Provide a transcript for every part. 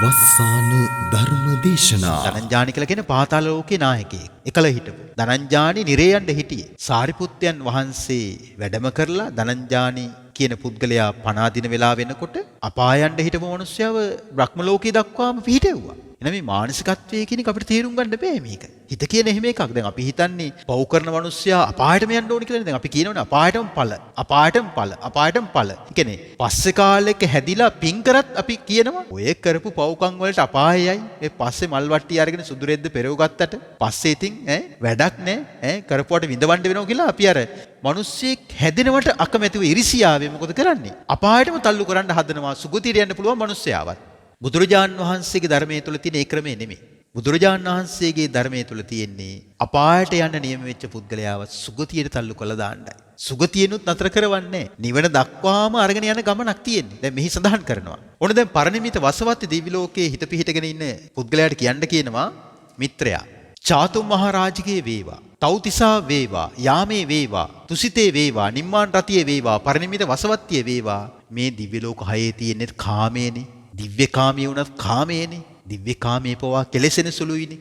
වස්සාන ධර්ම දේශනා ධනංජානි කියලා කියන පාතාල ලෝකේ නායකයෙක්. එකල හිටපු. ධනංජානි නිරේ යන්න හිටියේ. සාරිපුත්තයන් වහන්සේ වැඩම කරලා ධනංජානි කියන පුද්ගලයා පණ අදින වෙලාව වෙනකොට අපායන්න හිටපු මිනිස්සයව බ්‍රහ්ම ලෝකේ දක්වාම පිහිටෙව්වා. එන මේ මානසිකත්වයේ කියන එක අපිට තේරුම් ගන්න බෑ මේක. හිත කියන එහෙම එකක්. දැන් අපි හිතන්නේ පව් කරන මිනිස්සයා අපායටම යන්න ඕනේ කියලා. දැන් අපි කියනවනේ අපායටම ඵල. අපායටම ඵල. අපායටම ඵල. ඒ කියන්නේ පස්සේ කාලෙක හැදිලා පින් කරත් අපි කියනවා ඔය කරපු පව්කම් වලට අපායයි. මේ පස්සේ මල් වට්ටි අරගෙන සුදු රෙද්ද පෙරව ගත්තට පස්සේ ඉතින් වැඩක් නෑ. කරපුවට විඳවන්න වෙනවා කියලා අපි අර මිනිස්සෙක් හැදෙනවට අකමැතිව ඉරිසියාවේ මොකද කරන්නේ? අපායටම තල්ලු කරන්න හදනවා සුගතියට යන්න පුළුවන් මිනිස්සයාවත්. බුදුරජාන් වහන්සේගේ ධර්මයේ තුල තියෙන ඒ ක්‍රමය නෙමෙයි. බුදුරජාන් වහන්සේගේ ධර්මයේ තුල තියෙන්නේ අපායට යන්න නියම වෙච්ච පුද්ගලයාව සුගතියට තල්ලු කළා දාන්නයි. සුගතියනොත් නතර කරවන්නේ නිවන දක්වාම අරගෙන යන ගමනක් තියෙන්නේ. දැන් මෙහි සඳහන් කරනවා. ඕන දැන් පරිණිමිත වසවත්ති දිවි ලෝකයේ හිත පිහිටගෙන ඉන්න පුද්ගලයාට කියනවා මිත්‍රයා චාතුම් මහරජගේ වේවා, තෞතිසා වේවා, යාමේ වේවා, තුසිතේ වේවා, නිම්මාන් රතියේ වේවා, පරිණිමිත වසවත්තියේ වේවා. මේ දිව්‍ය ලෝක හයේ තියෙන්නේ කාමයේනේ. දිව්‍ය කාමයේ උනත් කාමයේනේ. දිව්‍ය කාමයේ පවා කෙලෙසෙන සුළුයිනේ.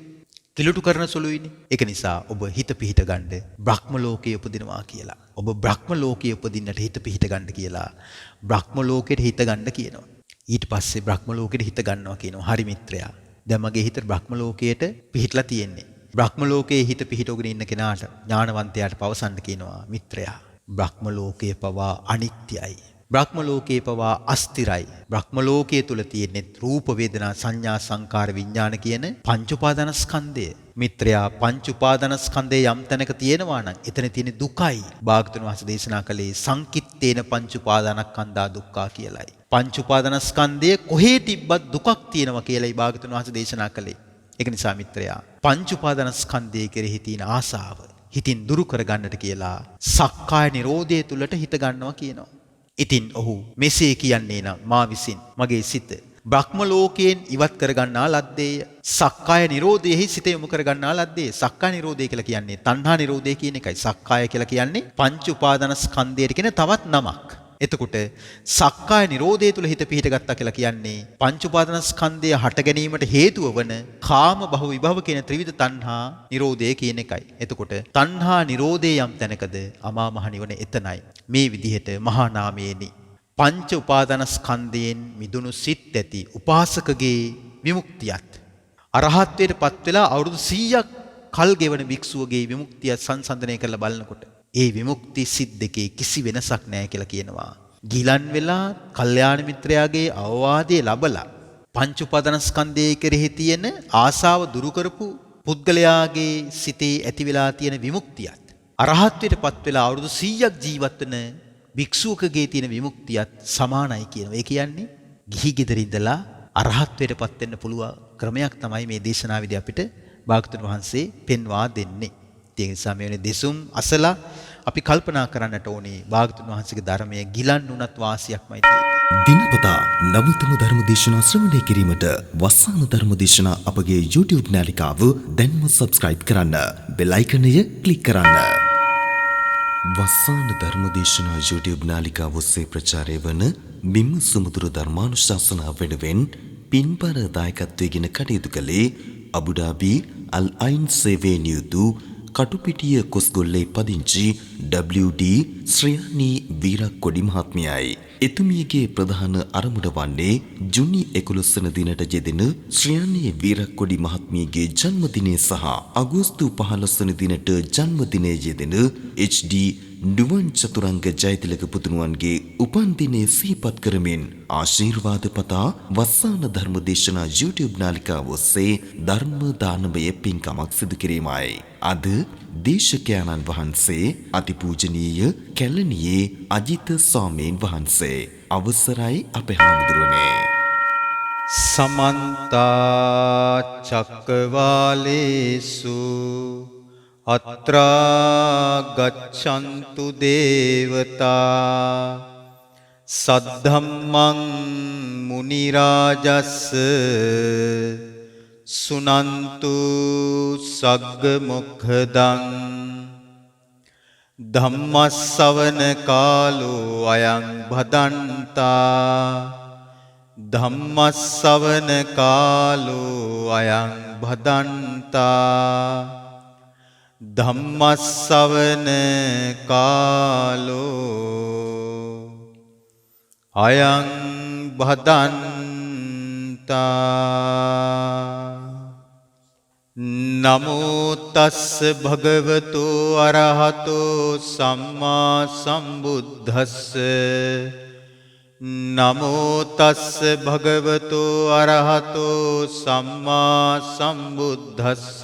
කිලුටු කරන සුළුයිනේ. ඒක නිසා ඔබ හිත පිහිට ගන්න බ්‍රහ්ම ලෝකයේ උපදිනවා කියලා. ඔබ බ්‍රහ්ම ලෝකයේ උපදින්නට හිත පිහිට ගන්න කියලා. බ්‍රහ්ම ලෝකෙට හිත ගන්න කියනවා. ඊට පස්සේ බ්‍රහ්ම ලෝකෙට හිත ගන්නවා කියනවා. හරි මිත්‍රයා. දැන් මගේ හිත බ්‍රහ්ම ලෝකයට පිහිටලා තියෙන්නේ. බ්‍රහ්ම ලෝකයේ හිත පිහිටවගෙන ඉන්න කෙනාට ඥානවන්තයාට පවසන්න කියනවා මිත්‍රයා. බ්‍රහ්ම ලෝකයේ පවා අනිත්‍යයි. බ්‍රහ්ම ලෝකයේ පවා අස්තිරයි. බ්‍රහ්ම ලෝකයේ තුල තියෙන්නේ රූප වේදනා සංඥා සංකාර විඥාන කියන පංච උපාදානස්කන්ධය. මිත්‍රයා පංච උපාදානස්කන්ධයේ යම් තැනක තියෙනවා නම් එතන තියෙන දුකයි. භාගතුන් වහන්සේ දේශනා කළේ සංකිට්ඨේන පංච උපාදානස්කන්ධා දුක්ඛා කියලයි. පංච උපාදානස්කන්ධයේ කොහේ තිබ්බත් දුකක් තියෙනවා කියලයි භාගතුන් වහන්සේ දේශනා කළේ. ඒක නිසා මිත්‍රයා පංච උපාදානස්කන්ධයේ කෙරෙහි තියෙන ආසාව හිතින් දුරු කරගන්නට කියලා සක්කාය නිරෝධය තුලට හිත ගන්නවා කියනවා. ඉතින් ඔහු මෙසේ කියන්නේ නම් මා විසින් මගේ සිත බ්‍රහ්ම ලෝකයෙන් ඉවත් කරගන්නා ලද්දේය. සක්කාය නිරෝධයෙහි සිත යොමු කරගන්නා ලද්දේ. සක්කාය නිරෝධය කියලා කියන්නේ තණ්හා නිරෝධය කියන එකයි. සක්කාය කියලා කියන්නේ පංච උපාදානස්කන්ධයට කියන තවත් නමක්. එතකොට සක්කාය නිරෝධය තුල හිත පිහිට ගත්තා කියලා කියන්නේ පංච උපාදානස්කන්ධය හට ගැනීමට හේතුව වන කාම භව විභව කියන ත්‍රිවිධ තණ්හා නිරෝධය කියන එකයි. එතකොට තණ්හා නිරෝධය යම් තැනකද අමා මහ නිවන එතනයි. මේ විදිහට මහා නාමයේනි පංච උපාදානස්කන්ධයෙන් මිදුණු සිත් ඇති උපාසකගේ විමුක්තියත් අරහත්ත්වයට පත් වෙලා අවුරුදු 100ක් කල් ගෙවන භික්ෂුවගේ විමුක්තිය සංසන්දනය කරලා බලනකොට ඒ විමුක්ති සිත් දෙකේ කිසි වෙනසක් නැහැ කියලා කියනවා. ගිලන් වෙලා කල්යාණ මිත්‍රයාගේ අවවාදයේ ලබලා පංච උපාදානස්කන්ධයේ කෙරෙහි තියෙන ආසාව දුරු කරපු පුද්ගලයාගේ සිතේ ඇති වෙලා තියෙන විමුක්තියත් අරහත්ත්වයට පත් වෙලා අවුරුදු 100ක් ජීවත් වෙන භික්ෂුවකගේ තියෙන විමුක්තියත් සමානයි කියනවා. ඒ කියන්නේ ගිහි ගෙදර ඉඳලා අරහත්ත්වයට පත් වෙන්න පුළුවන් ක්‍රමයක් තමයි මේ දේශනාවේදී අපිට භාගතුන් වහන්සේ පෙන්වා දෙන්නේ. ඒ නිසා මේ වෙන දෙසුම් අසලා අපි කල්පනා කරන්නට ඕනේ භාගතුන් වහන්සේගේ ධර්මයේ ගිලන් උනත් වාසියක්මයි තියෙන්නේ. දිනපතා නවතම ධර්ම දේශනා ශ්‍රවණය කිරීමට වස්සාන ධර්ම දේශනා අපගේ YouTube නාලිකාව දැන්ම subscribe කරන්න. බෙල් අයිකනය ක්ලික් කරන්න. වස්සාන ධර්ම දේශනා YouTube නාලිකාව ඔස්සේ ප්‍රචාරය වන බිම් සුමුදුරු ධර්මානුශාසනා වෙනුවෙන් පින්බර දායකත්වයෙන් කටයුතු කළේ අබුඩාබි අල් අයින් සේවයේ නියුතු කටුපිටිය කොස්ගොල්ලේ පදිංචි WD ශ්‍රියානි වීරක්කොඩි මහත්මියයි. එතුමියගේ ප්‍රධාන අරමුණ වන්නේ ජුනි 11 වන දිනට යෙදෙන ශ්‍රියානි වීරක්කොඩි මහත්මියගේ ජන්මදිනය සහ අගෝස්තු 15 වන දිනට ජන්මදිනය යෙදෙන HD නුවන් චතුරංග ජයතිලක පුතුණුවන්ගේ උපන් දිනය සිහිපත් කරමින් ආශිර්වාද පතා වස්සාන ධර්ම දේශනා YouTube නාලිකාව ඔස්සේ ධර්ම දානමය පින්කමක් සිදු කිරීමයි. අද දේශකයන්න් වහන්සේ අතිපූජනීය කැලණියේ අජිත ස්වාමීන් වහන්සේ අවසරයි අපේ හාමුදුරනේ. සමන්ත චක්කවාලේසු අත්‍රා ගච්ඡන්තු දේවතා සද්ධම්මං මුනි රාජස්ස සුනන්තු සග්ග මොක්ඛදං ධම්මස්සවන කාලෝ අයං භදන්තා ධම්මස්සවන කාලෝ අයං භදන්තා ධම්මස්සවන කාලෝ අයං භදන්තා නමෝ තස්ස භගවතු අරහතෝ සම්මා සම්බුද්දස්ස නමෝ තස්ස භගවතු අරහතෝ සම්මා සම්බුද්දස්ස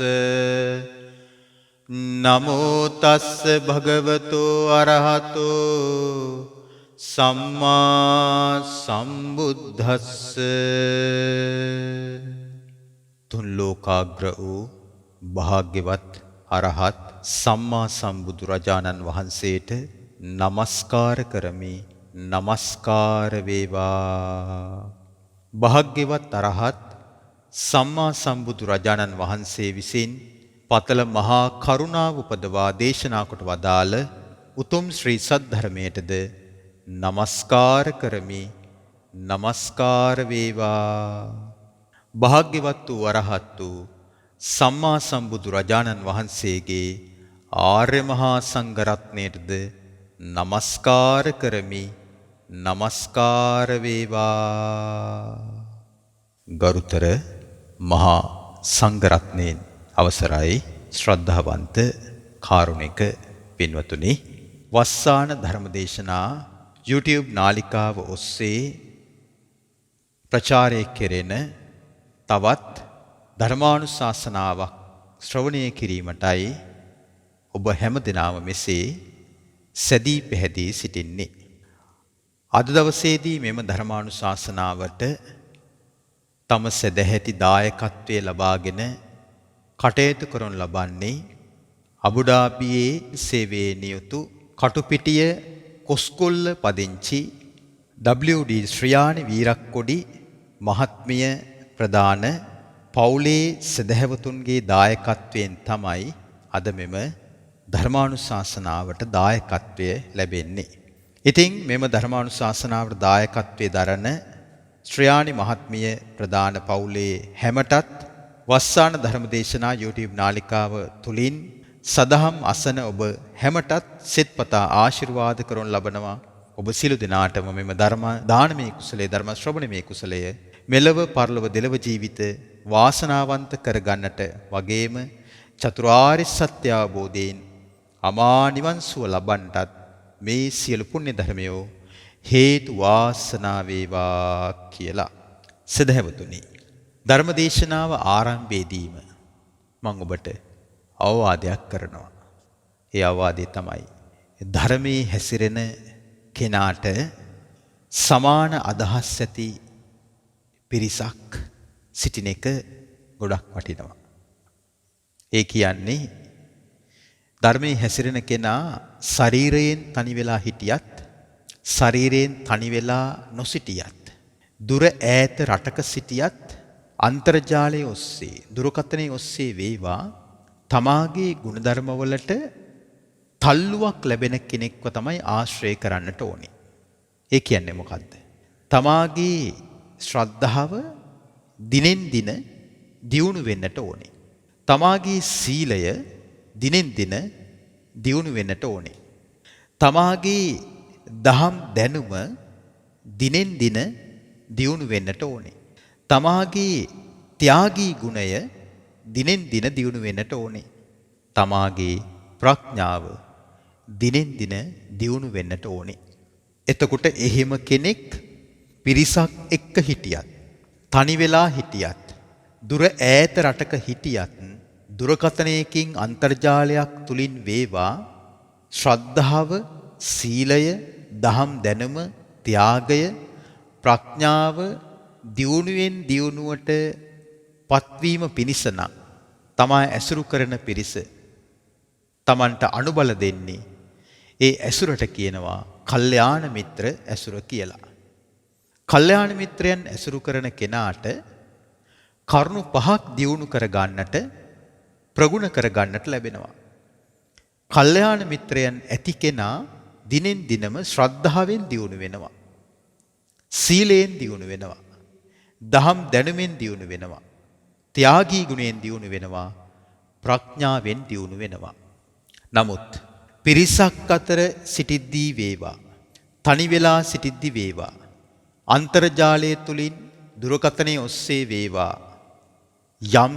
නමෝ තස්ස භගවතු අරහතෝ සම්මා සම්බුද්දස්ස තුන් ලෝකාග්‍ර වූ භාග්‍යවත් අරහත් සම්මා සම්බුදුරජාණන් වහන්සේට නමස්කාර කරමි. නමස්කාර වේවා. භාග්‍යවත් අරහත් සම්මා සම්බුදුරජාණන් වහන්සේ විසින් පතල මහා කරුණාව උපදවා දේශනා කොට වදාළ උතුම් ශ්‍රී සද්ධර්මයටද නමස්කාර කරමි. නමස්කාර වේවා. භාග්‍යවත් වූ අරහත් වූ සම්මා සම්බුදුරජාණන් වහන්සේගේ ආර්ය මහා සංඝරත්නයටද නමස්කාර කරමි. නමස්කාර වේවා. ගරුතර මහා සංඝරත්නයන් අවසරයි ශ්‍රද්ධාවන්ත කාරුණික පින්වතුනි, වස්සාන ධර්මදේශනා YouTube නාලිකාව ඔස්සේ ප්‍රචාරය කෙරෙන තවත් ධර්මානුශාසනාවක් ශ්‍රවණය කිරීමටයි ඔබ හැමදෙනාම මෙසේ සැදී පැහැදී සිටින්නේ. අද දවසේදී මෙම ධර්මානුශාසනාවට තම සදැහැති දායකත්වයේ ලබාගෙන කටයුතු කරනු ලබන්නේ අබුඩාබියේ සේවයේ නියුතු කටුපිටිය කොස්කොල්ල පදිංචි WD ශ්‍රියානි වීරක්කොඩි මහත්මිය ප්‍රදාන පවුලේ සදහැවතුන්ගේ දායකත්වයෙන් තමයි අද මෙම ධර්මානුශාසනාවට දායකත්වය ලැබෙන්නේ. ඉතින් මෙම ධර්මානුශාසනාවට දායකත්වයේ දරන ශ්‍රියානි මහත්මිය ප්‍රදාන පවුලේ හැමටත් වස්සාන ධර්මදේශනා YouTube නාලිකාව තුලින් සදහම් අසන ඔබ හැමටත් සෙත්පතා ආශිර්වාද කරනු ලබනවා. ඔබ සියලු දෙනාටම මෙම ධර්ම දානමය කුසලයේ ධර්ම ශ්‍රවණමය කුසලය මෙලව පරලොව දෙලව ජීවිත වාසනාවන්ත කරගන්නට වගේම චතුරාර්ය සත්‍ය අවබෝධයෙන් අමා නිවන් සුව ලබන්නටත් මේ සියලු පුණ්‍ය ධර්මයෝ හේතු වාසනා වේවා කියලා සදහැවතුනි, ධර්මදේශනාව ආරම්භයේදීම මම ඔබට අවවාදයක් කරනවා. ඒ අවවාදය තමයි ධර්මයේ හැසිරෙන කෙනාට සමාන අදහස් ඇති පිරිසක් සිටින එක ගොඩක් වටිනවා. ඒ කියන්නේ ධර්මයේ හැසිරෙන කෙනා ශරීරයෙන් තනි වෙලා හිටියත් ශරීරයෙන් තනි වෙලා නොසිටියත් දුර ඈත රටක සිටියත් අන්තර්ජාලයේ ඔස්සේ දුරකථනයේ ඔස්සේ වේවා තමාගේ ගුණධර්මවලට තල්ලුවක් ලැබෙන කෙනෙක්ව තමයි ආශ්‍රය කරන්නට ඕනේ. ඒ කියන්නේ මොකද්ද? තමාගේ ශ්‍රද්ධාව දිනෙන් දින දියුණු වෙන්නට ඕනේ. තමාගේ සීලය දිනෙන් දින දියුණු වෙන්නට ඕනේ. තමාගේ දහම් දැනුම දිනෙන් දින දියුණු වෙන්නට ඕනේ. තමාගේ ත්‍යාගී ගුණය දිනෙන් දින දියුණු වෙන්නට ඕනේ. තමාගේ ප්‍රඥාව දිනෙන් දින දියුණු වෙන්නට ඕනේ. එතකොට එහෙම කෙනෙක් පිරිසක් එක්ක හිටියත්, තනි වෙලා හිටියත්, දුර ඈත රටක හිටියත්, දුරකථනයකින් අන්තර්ජාලයක් තුලින් වේවා ශ්‍රද්ධාව, සීලය, දහම් දැනුම, ත්‍යාගය, ප්‍රඥාව දියුණුවෙන් දියුණුවට පත්වීම පිණිස නම් තමා ඇසුරු කරන පිරිස තමන්ට අනුබල දෙන්නේ ඒ ඇසුරට කියනවා කල්යාණ මිත්‍ර ඇසුර කියලා. කල්යාණ මිත්‍රයන් ඇසුරු කරන කෙනාට කරුණු පහක් දියුණු කර ගන්නට, ප්‍රගුණ කර ගන්නට ලැබෙනවා. කල්යාණ මිත්‍රයන් ඇති කෙනා දිනෙන් දිනම ශ්‍රද්ධාවෙන් දියුණු වෙනවා. සීලයෙන් දියුණු වෙනවා. දහම් දැනුමෙන් දියුණු වෙනවා. ත්‍යාගී ගුණයෙන් දියුණු වෙනවා. ප්‍රඥාවෙන් දියුණු වෙනවා. නමුත් පිරිසක් අතර සිටිද්දී වේවා, තනි වෙලා සිටිද්දී වේවා, අන්තර්ජාලය තුලින් දුරකථනයේ ඔස්සේ වේවා, යම්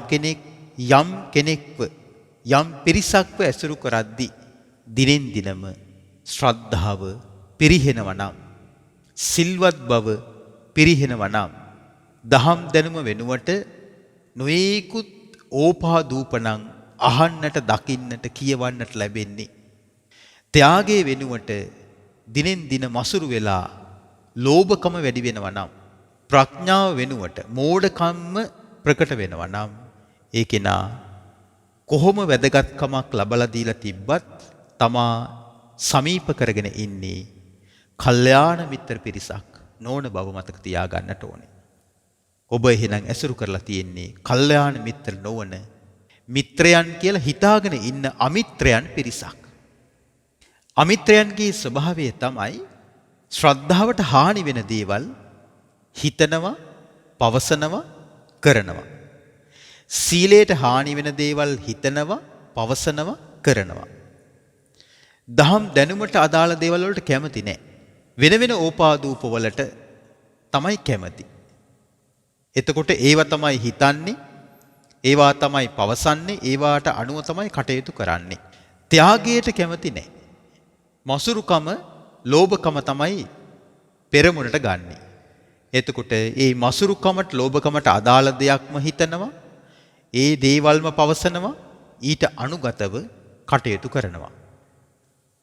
කෙනෙක්ව යම් පිරිසක්ව ඇසුරු කරද්දී දිනෙන් දිනම ශ්‍රද්ධාව පිරිහෙනවා නම්, සිල්වත් බව පිරිහෙනවා නම්, දහම් දැනුම වෙනුවට නොයෙකුත් ඕපාදූපණං අහන්නට, දකින්නට, කියවන්නට ලැබෙන්නේ. ත්‍යාගයේ වෙනුවට දිනෙන් දින මසුරු වෙලා ලෝභකම වැඩි වෙනවා නම්, ප්‍රඥාව වෙනුවට මෝඩකම්ම ප්‍රකට වෙනවා නම්, ඒ කෙනා කොහොම වැදගත්කමක් ලබලා දීලා තිබ්බත් තමා සමීප කරගෙන ඉන්නේ කල්යාණ මිත්‍ර පිරිසක් නොවන බව මතක තියාගන්නට ඕනේ. ඔබ එහෙනම් ඇසුරු කරලා තියෙන්නේ කල්යාණ මිත්‍ර නොවන, මිත්‍රයන් කියලා හිතාගෙන ඉන්න අමිත්‍රයන් පිරිසක්. අමිත්‍රයන්ගේ ස්වභාවය තමයි ශ්‍රද්ධාවට හානි වෙන දේවල් හිතනවා, පවසනවා, කරනවා. සීලයට හානි වෙන දේවල් හිතනවා, පවසනවා, කරනවා. දහම් දැනුමට අදාළ දේවල් වලට කැමති නැහැ. වෙන වෙන ඕපාදූප වලට තමයි කැමති. එතකොට ඒවා තමයි හිතන්නේ, ඒවා තමයි පවසන්නේ, ඒවාට අනුව තමයි කටයුතු කරන්නේ. ත්‍යාගයට කැමති නැහැ. මසුරුකම, ලෝභකම තමයි පෙරමුණට ගන්නෙ. එතකොට ඒ මසුරුකමට, ලෝභකමට අදාළ දෙයක්ම හිතනවා, ඒ දේවල්ම පවසනවා, ඊට අනුගතව කටයුතු කරනවා.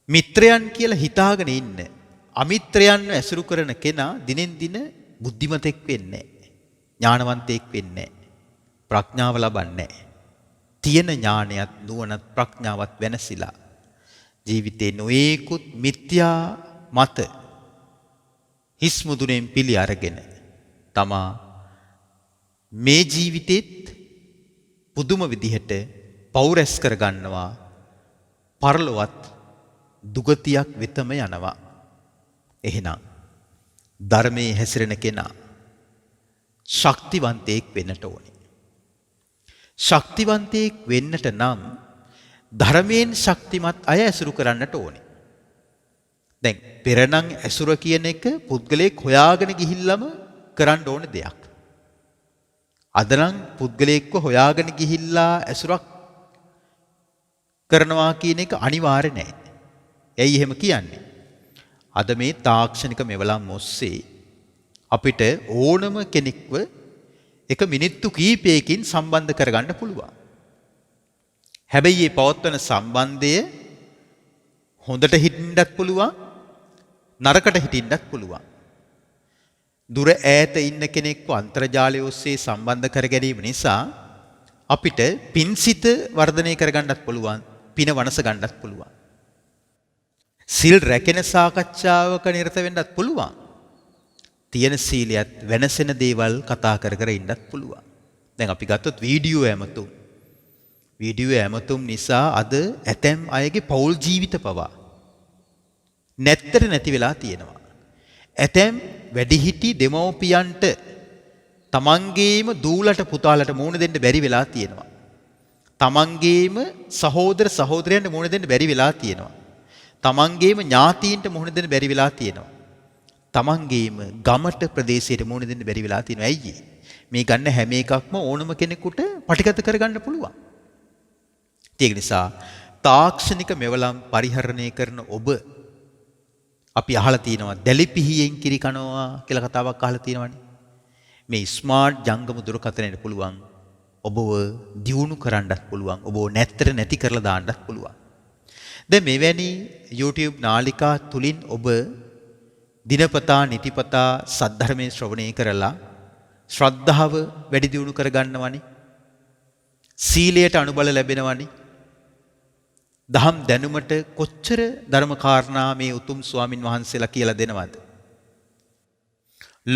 මිත්‍රයන් කියලා හිතාගෙන ඉන්න අමිත්‍රයන්ව ඇසුරු කරන කෙනා දිනෙන් දින බුද්ධිමතෙක් වෙන්නේ නැහැ. ඥානවන්තයෙක් වෙන්නේ නැහැ. ප්‍රඥාව ලබන්නේ නැහැ. තියෙන ඥානයත් නුවණත් ප්‍රඥාවත් වෙනසිලා ජීවිතේ නොයේකුත් මිත්‍යා මත හිස් මුදුනෙන් පිළි අරගෙන තමා මේ ජීවිතෙත් පුදුම විදිහට පෞරස් කරගන්නවා, පරලොවත් දුගතියක් වෙතම යනවා. එහෙනම් ධර්මයේ හැසිරෙන කෙනා ශක්තිවන්තයෙක් වෙන්නට ඕනේ. ශක්තිවන්තයෙක් වෙන්නට නම් ධර්මයෙන් ශක්තිමත් අය ඇසුරු කරන්නට ඕනේ. දැන් පෙරණන් ඇසුර කියන එක පුද්ගලයෙක් හොයාගෙන ගිහිල්ලාම කරන්න ඕන දෙයක්. අද නම් පුද්ගලයෙක්ව හොයාගෙන ගිහිල්ලා ඇසුරක් කරනවා කියන එක අනිවාර්ය නැහැ. ඇයි එහෙම කියන්නේ? අද මේ තාක්ෂණික මෙවලම් ඔස්සේ අපිට ඕනම කෙනෙක්ව එක මිනිත්තු කීපයකින් සම්බන්ධ කරගන්න පුළුවන්. හැබැයි මේ පවත්වන සම්බන්ධය හොඳට හිටින්නත් පුළුවන්, නරකට හිටින්නත් පුළුවන්. දුර ඈත ඉන්න කෙනෙක්ව අන්තර්ජාලය ඔස්සේ සම්බන්ධ කර ගැනීම නිසා අපිට පින්සිත වර්ධනය කරගන්නත් පුළුවන්, පින වනස ගන්නත් පුළුවන්. සිල් රැකෙන සාකච්ඡාවක නිරත වෙන්නත් පුළුවන්. තියෙන සීලයත් වෙනසෙන දේවල් කතා කර කර ඉන්නත් පුළුවන්. දැන් අපි ගත්තොත් වීඩියෝ ඇමතුම්. වීඩියෝ ඇමතුම් නිසා අද ඇතැම් අයගේ පෞල් ජීවිත පවා නැත්තර නැති වෙලා තියෙනවා. ඇතැම් වැඩිහිටි දෙමව්පියන්ට තමන්ගේම දූලට පුතාලට මුණ දෙන්න බැරි වෙලා තියෙනවා. තමන්ගේම සහෝදර සහෝදරයන්ට මුණ දෙන්න බැරි වෙලා තියෙනවා. තමන්ගේම ඥාතීන්ට මුණ දෙන්න බැරි වෙලා තියෙනවා. තමන්ගේම ගමට ප්‍රදේශයට මුණ දෙන්න බැරි වෙලා තියෙනවා. ඇයි? මේ ගන්න හැම එකක්ම ඕනම කෙනෙකුට පටිගත කරගන්න පුළුවන්. ඒක නිසා තාක්ෂණික මෙවලම් පරිහරණය කරන ඔබ, අපි අහලා තියෙනවා දැලිපිහියෙන් කිරි කනවා කියලා කතාවක් අහලා තියෙනවනේ. මේ ස්මාර්ට් ජංගම දුරකථනයට පුළුවන් ඔබව දියුණු කරන්නත් පුළුවන්, ඔබව නැත්තර නැති කරලා දාන්නත් පුළුවන්. දැන් මෙවැනි YouTube නාලිකා තුලින් ඔබ දිනපතා නිතිපතා සද්ධර්මයේ ශ්‍රවණය කරලා ශ්‍රද්ධාව වැඩි දියුණු කරගන්නවනේ. සීලයට අනුබල ලැබෙනවනේ. දහම් දැනුමට කොච්චර ධර්ම කාරණා මේ උතුම් ස්වාමින් වහන්සේලා කියලා දෙනවද?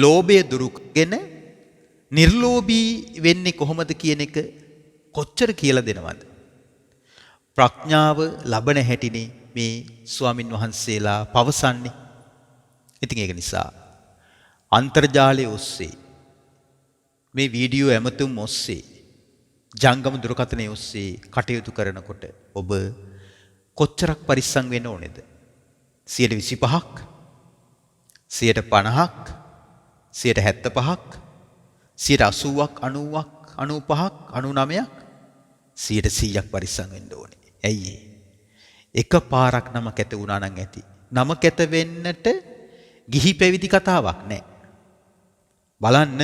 ලෝභය දුරුගෙන නිර්ලෝභී වෙන්නේ කොහොමද කියන එක කොච්චර කියලා දෙනවද? ප්‍රඥාව ලබන හැටිනේ මේ ස්වාමින් වහන්සේලා පවසන්නේ. ඉතින් ඒක නිසා අන්තර්ජාලය ඔස්සේ මේ වීඩියෝ ඇමතුම් ඔස්සේ ජංගම දුරකථනයේ ඔස්සේ කටයුතු කරනකොට ඔබ කොච්චරක් පරිස්සම් වෙන්න ඕනේද? 25ක් 50ක් 75ක් 80ක් 90ක් 95ක් 99ක් 100ක් පරිස්සම් වෙන්න ඕනේ. ඇයි එක පාරක් නම කැත වුණා නම් ඇති. නම කැත වෙන්නට ගිහි පැවිදි කතාවක් නැහැ. බලන්න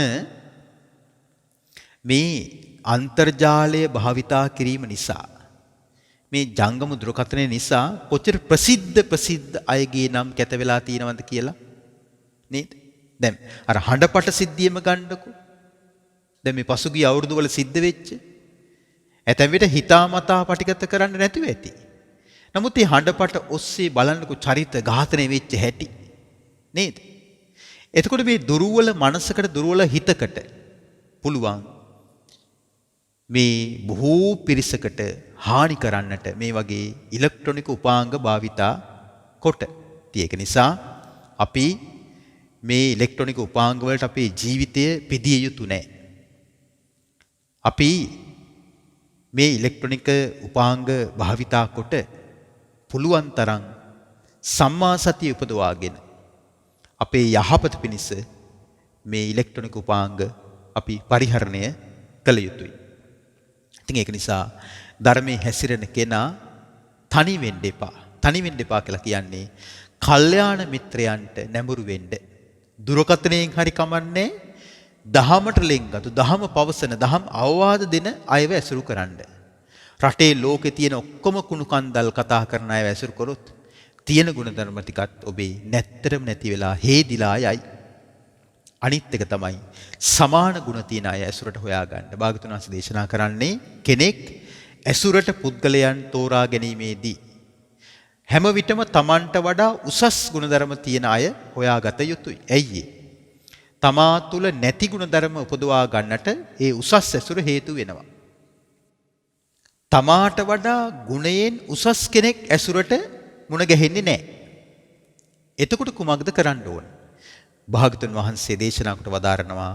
මේ අන්තර්ජාලය භාවිතා කිරීම නිසා මේ ජංගම දුරකථනය නිසා කොච්චර ප්‍රසිද්ධ අයගේ නම් කැත වෙලා තියෙනවද කියලා නේද? දැන් අර හඬපට සිද්ධියම ගන්නකො. දැන් මේ පසුගිය අවුරුදු වල සිද්ධ වෙච්ච ඇතැම් විට හිතාමතා පටිගත කරන්න නැතුව ඇති. නමුත් මේ හඬපට ඔස්සේ බලන්නකො චරිත ඝාතනය වෙච්ච හැටි නේද? එතකොට මේ දුර්වල මනසකට දුර්වල හිතකට පුළුවන් මේ බොහෝ පිරිසකට හානි කරන්නට මේ වගේ ඉලෙක්ට්‍රොනික උපාංග භාවිතා කොට. ඒක නිසා අපි මේ ඉලෙක්ට්‍රොනික උපාංග වලට අපේ ජීවිතය පිදිය යුතු නැහැ. අපි මේ ඉලෙක්ට්‍රොනික උපාංග භාවිතා කොට පුළුවන් තරම් සම්මා සතිය උපදවාගෙන අපේ යහපත පිණිස මේ ඉලෙක්ට්‍රොනික උපාංග අපි පරිහරණය කළ යුතුයි. ඉතින් ඒක නිසා ධර්මයේ හැසිරෙන කෙනා තනි වෙන්න එපා. තනි වෙන්න එපා කියලා කියන්නේ කල්යාණ මිත්‍රයන්ට නැඹුරු වෙන්න. දුරකථනයෙන් හරි කමන්නේ දහමට ලෙන්ගතු දහම පවසන දහම් අවවාද දෙන අයව ඇසුරු කරන්න. රටේ ලෝකේ තියෙන ඔක්කොම කුණු කන්දල් කතා කරන අයව ඇසුරු කරොත් තියෙන ගුණධර්ම ටිකත් ඔබේ නැත්තරම නැති වෙලා හේදිලා යයි. අනිත් එක තමයි සමාන ගුණ තියෙන අය ඇසුරට හොයාගන්න. භාගතුන් වහන්සේ දේශනා කරන්නේ කෙනෙක් ඇසුරට පුද්ගලයන් තෝරා ගැනීමේදී හැම විටම Tamanට වඩා උසස් ගුණධර්ම තියෙන අය හොයාගත යුතුයි. ඇයි තමා තුළ නැති ගුණධර්ම උපදවා ගන්නට ඒ උසස් ඇසුර හේතු වෙනවා. තමාට වඩා ගුණයෙන් උසස් කෙනෙක් ඇසුරට මුණ ගැහෙන්නේ නැහැ. එතකොට කුමක්ද කරන්න ඕන? භාගතුන් වහන්සේ දේශනා කොට වදාරනවා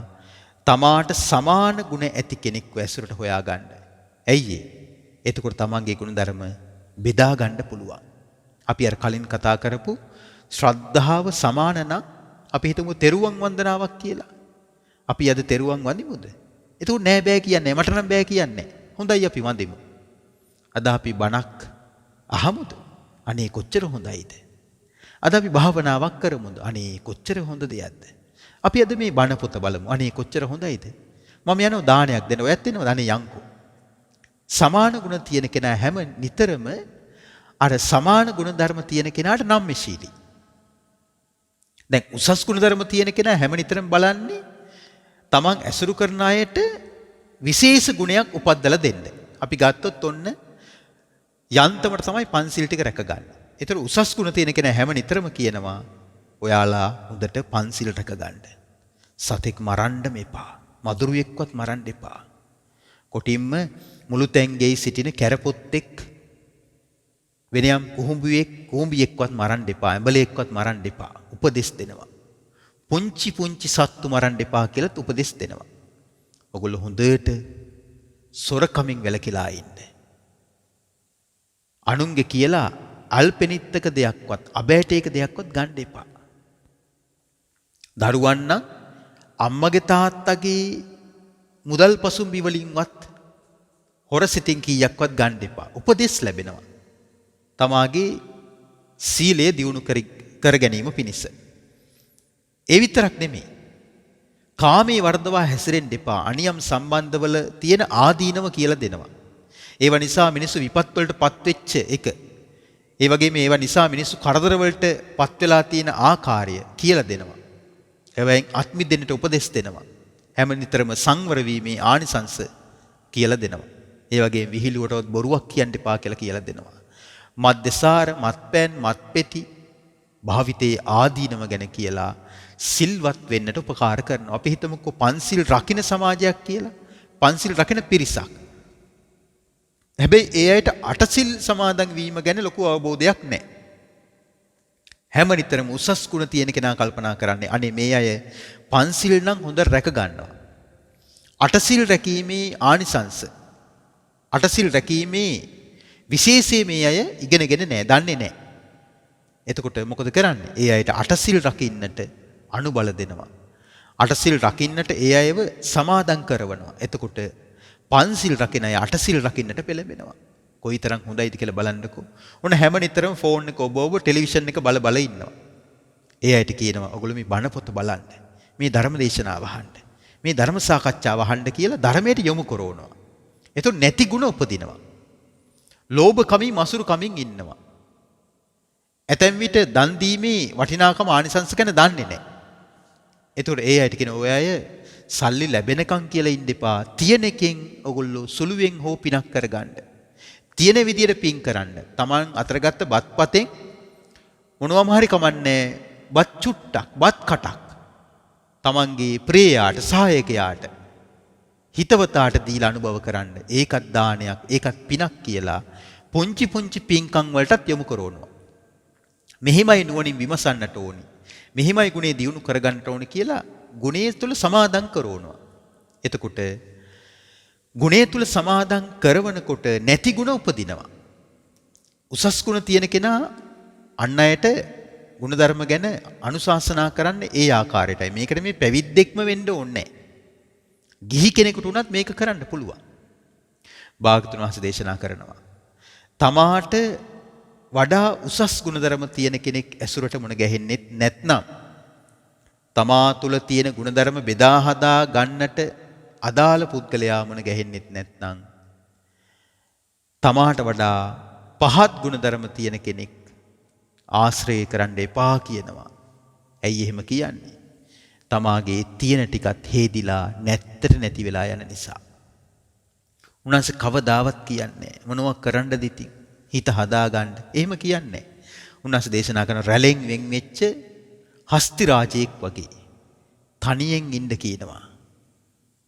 තමාට සමාන ගුණ ඇති කෙනෙක්ව ඇසුරට හොයාගන්න. ඇයි එතකොට තමන්ගේ ගුණධර්ම බෙදා ගන්න පුළුවන්. අපි අර කලින් කතා කරපු ශ්‍රද්ධාව සමාන නම් අපි හිතමු තෙරුවන් වන්දනාවක් කියලා. අපි අද තෙරුවන් වඳිමුද? එතකොට නෑ බෑ කියන්නේ මට නම් බෑ කියන්නේ. හොඳයි අපි වඳිමු. අද අපි බණක් අහමුද? අනේ කොච්චර හොඳයිද? අද අපි භාවනාවක් කරමුද? අනේ කොච්චර හොඳ දෙයක්ද? අපි අද මේ බණ පොත බලමු. අනේ කොච්චර හොඳයිද? මම යනවා දානයක් දෙන්න. ඔයත් දෙනවද? අනේ යන්කෝ. සමාන ගුණ තියෙන කෙනා හැම නිතරම අර සමාන ගුණ ධර්ම තියෙන කෙනාට නම්මශීලී. දැන් උසස් ගුණ ධර්ම තියෙන කෙනා හැම නිතරම බලන්නේ තමන් ඇසුරු කරන අයට විශේෂ ගුණයක් උපද්දලා දෙන්න. අපි ගත්තොත් ඔන්න යන්තමට තමයි පන්සිල් ටික රැක ගන්න. ඒතර උසස් ගුණ තියෙන කෙනා හැම නිතරම කියනවා ඔයාලා හොඳට පන්සිල් රැක ගන්න. සතෙක් මරන්න මෙපා. මදුරුවෙක්වත් මරන්න එපා. කොටින්ම මුළු තැන්ගෙයි සිටින කැරපොත්තෙක් වෙනයම් කුහුඹියෙක්වත් මරන්න එපා. ඇඹලෙක්වත් මරන්න එපා. උපදෙස් දෙනවා. පුංචි සත්තු මරන්න එපා කියලා උපදෙස් දෙනවා. ඔගොල්ලෝ හොඳට සොරකමින් වැළකීලා ඉන්න. අනුන්ගේ කියලා අල්පෙනිත්තක දෙයක්වත් අබෑටයක දෙයක්වත් ගන්න එපා. දරුවන් නම් අම්මගේ තාත්තගේ මුදල් පසුම්බි වලින්වත් හොර සිතින් කීයක්වත් ගන්න එපා. උපදෙස් ලැබෙනවා. තමාගේ සීලය දියුණු කර ගැනීම පිණිස. ඒ විතරක් නෙමෙයි. කාමයේ වර්ධවා හැසිරෙන්න එපා. අනියම් සම්බන්ධවල තියෙන ආදීනව කියලා දෙනවා. ඒව නිසා මිනිස්සු විපත් වලට පත් වෙච්ච එක. ඒ වගේම ඒව නිසා මිනිස්සු කරදර වලට පත් වෙලා තියෙන ආකාරය කියලා දෙනවා. එවෙන් අත්මි දෙන්නට උපදෙස් දෙනවා. හැම නිතරම සංවර වීමේ ආනිසංස කියලා දෙනවා. ඒ වගේම විහිළුවටවත් බොරුවක් කියන්න එපා කියලා දෙනවා. මද්දසාර මත්පැන් මත්පෙති භාවිතයේ ආදීනම ගැන කියලා සිල්වත් වෙන්නට උපකාර කරනවා. අපි හිතමුකෝ පන්සිල් රකින්න සමාජයක් කියලා. පන්සිල් රකින්න පිරිසක්. හැබැයි ඒ අයට අටසිල් සමාදන් වීම ගැන ලොකු අවබෝධයක් නැහැ. හැම නිතරම උසස් ගුණ තියෙන කෙනා කල්පනා කරන්නේ අනේ මේ අය පන්සිල් නම් හොඳ රැක ගන්නවා. අටසිල් රැකීමේ ආනිසංස අටසිල් රැකීමේ විශේෂය මේ අය ඉගෙනගෙන නැහැ, දන්නේ නැහැ. එතකොට මොකද කරන්නේ? ඒ අයට අටසිල් රකින්නට අනුබල දෙනවා. අටසිල් රකින්නට ඒ අයව සමාදන් කරවනවා. එතකොට පන්සිල් රකින අය අටසිල් රකින්නට පෙළඹෙනවා. කොයිතරම් හොඳයිද කියලා බලන්නකෝ. ඔන්න හැම නිතරම ෆෝන් එක ඔබ ටෙලිවිෂන් එක බල බල ඉන්නවා. ඒ අයට කියනවා ඔයගොල්ලෝ මේ බණ පොත බලන්න. මේ ධර්ම දේශනාව අහන්න. මේ ධර්ම සාකච්ඡාව අහන්න කියලා ධර්මයට යොමු කරනවා. එතකොට නැති ಗುಣ උපදිනවා. ලෝභ කමින් මසුරු කමින් ඉන්නවා. ඇතැම් විට දන් දීමේ වටිනාකම ආනිසංස ගැන දන්නේ නැහැ. එතකොට ඒ අයට කියන ඔය අය සල්ලි ලැබෙනකන් කියලා ඉන්න එපා. තියෙන එකෙන් ඔයගොල්ලෝ සුළුවෙන් හෝ පිනක් කරගන්න. තියෙන විදියට පින් කරන්න. Taman අතරගත්ත බත්පතෙන් මොනවම හරි කමන්නේ බත් චුට්ටක්, බත් කටක් Tamanගේ ප්‍රේයාට, සහායකයාට, හිතවතාට දීලා අනුභව කරන්න. ඒකත් දානයක්, ඒකත් පිනක් කියලා පුංචි පුංචි පින්කම් වලටත් යොමු කරනවා. මෙහිමයි නුවණින් විමසන්නට ඕනි. මෙහිමයි ගුණේ දියුණු කරගන්නට ඕනි කියලා ගුණයේ තුල සමාදන් කරනවා. එතකොට ගුණයේ තුල සමාදන් කරවනකොට නැති ගුණ උපදිනවා. උසස් ගුණ තියෙන කෙනා අන් අයට ගුණධර්ම ගැන අනුශාසනා කරන්නේ ඒ ආකාරයටයි. මේකට මේ පැවිද්දෙක්ම වෙන්න ඕනේ නැහැ. ගිහි කෙනෙකුට උනත් මේක කරන්න පුළුවන්. භාගතුන් වහන්සේ දේශනා කරනවා. තමාට වඩා උසස් ගුණධර්ම තියෙන කෙනෙක් ඇසුරට මුණ ගැහෙන්නේ නැත්නම්, තමා තුළ තියෙන ගුණධර්ම බෙදා හදා ගන්නට අදාළ පුද්ගලයා මුණ ගැහෙන්නේ නැත්නම්, තමාට වඩා පහත් ගුණධර්ම තියෙන කෙනෙක් ආශ්‍රය කරන්න එපා කියනවා. ඇයි එහෙම කියන්නේ? තමාගේ තියෙන ටිකත් හේදිලා නැත්තට නැති වෙලා යන නිසා. උන්වහන්සේ කවදාවත් කියන්නේ මොනවා කරන්නද ඉතින්? හිත හදාගන්න. එහෙම කියන්නේ. උන්වහන්සේ දේශනා කරන රැළෙන් වෙන් වෙච්ච හස්ති රාජයෙක් වගේ තනියෙන් ඉන්න කියනවා.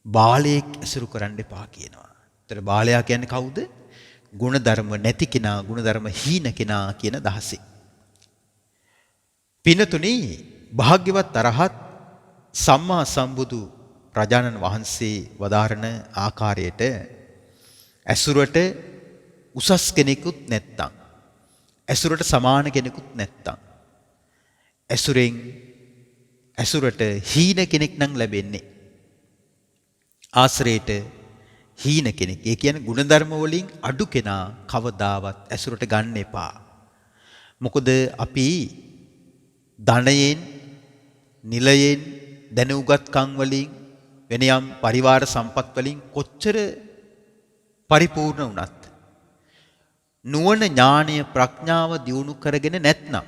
බාලයෙක් ඇසුරු කරන්න එපා කියනවා. ඒතර බාලයා කියන්නේ කවුද? ගුණධර්ම නැති කෙනා, ගුණධර්ම හීන කෙනා කියන දහසේ. පිනතුනි, භාග්‍යවත් අරහත් සම්මා සම්බුදු රජාණන් වහන්සේ වදාරන ආකාරයට ඇසුරට උසස් කෙනෙකුත් නැත්තම්, ඇසුරට සමාන කෙනෙකුත් නැත්තම්, ඇසුරට හීන කෙනෙක් නම් ලැබෙන්නේ. ආශ්‍රේයට හීන කෙනෙක්. ඒ කියන්නේ ගුණධර්ම වලින් අඩු කෙනා කවදාවත් ඇසුරට ගන්න එපා. මොකද අපි ධනයෙන්, නිලයෙන්, දැනුගත්කම් වලින්, වෙනියම් පරිවාර සම්පත් වලින් කොච්චර පරිපූර්ණ වුණත් නුවණ, ඥානය, ප්‍රඥාව දියුණු කරගෙන නැත්නම්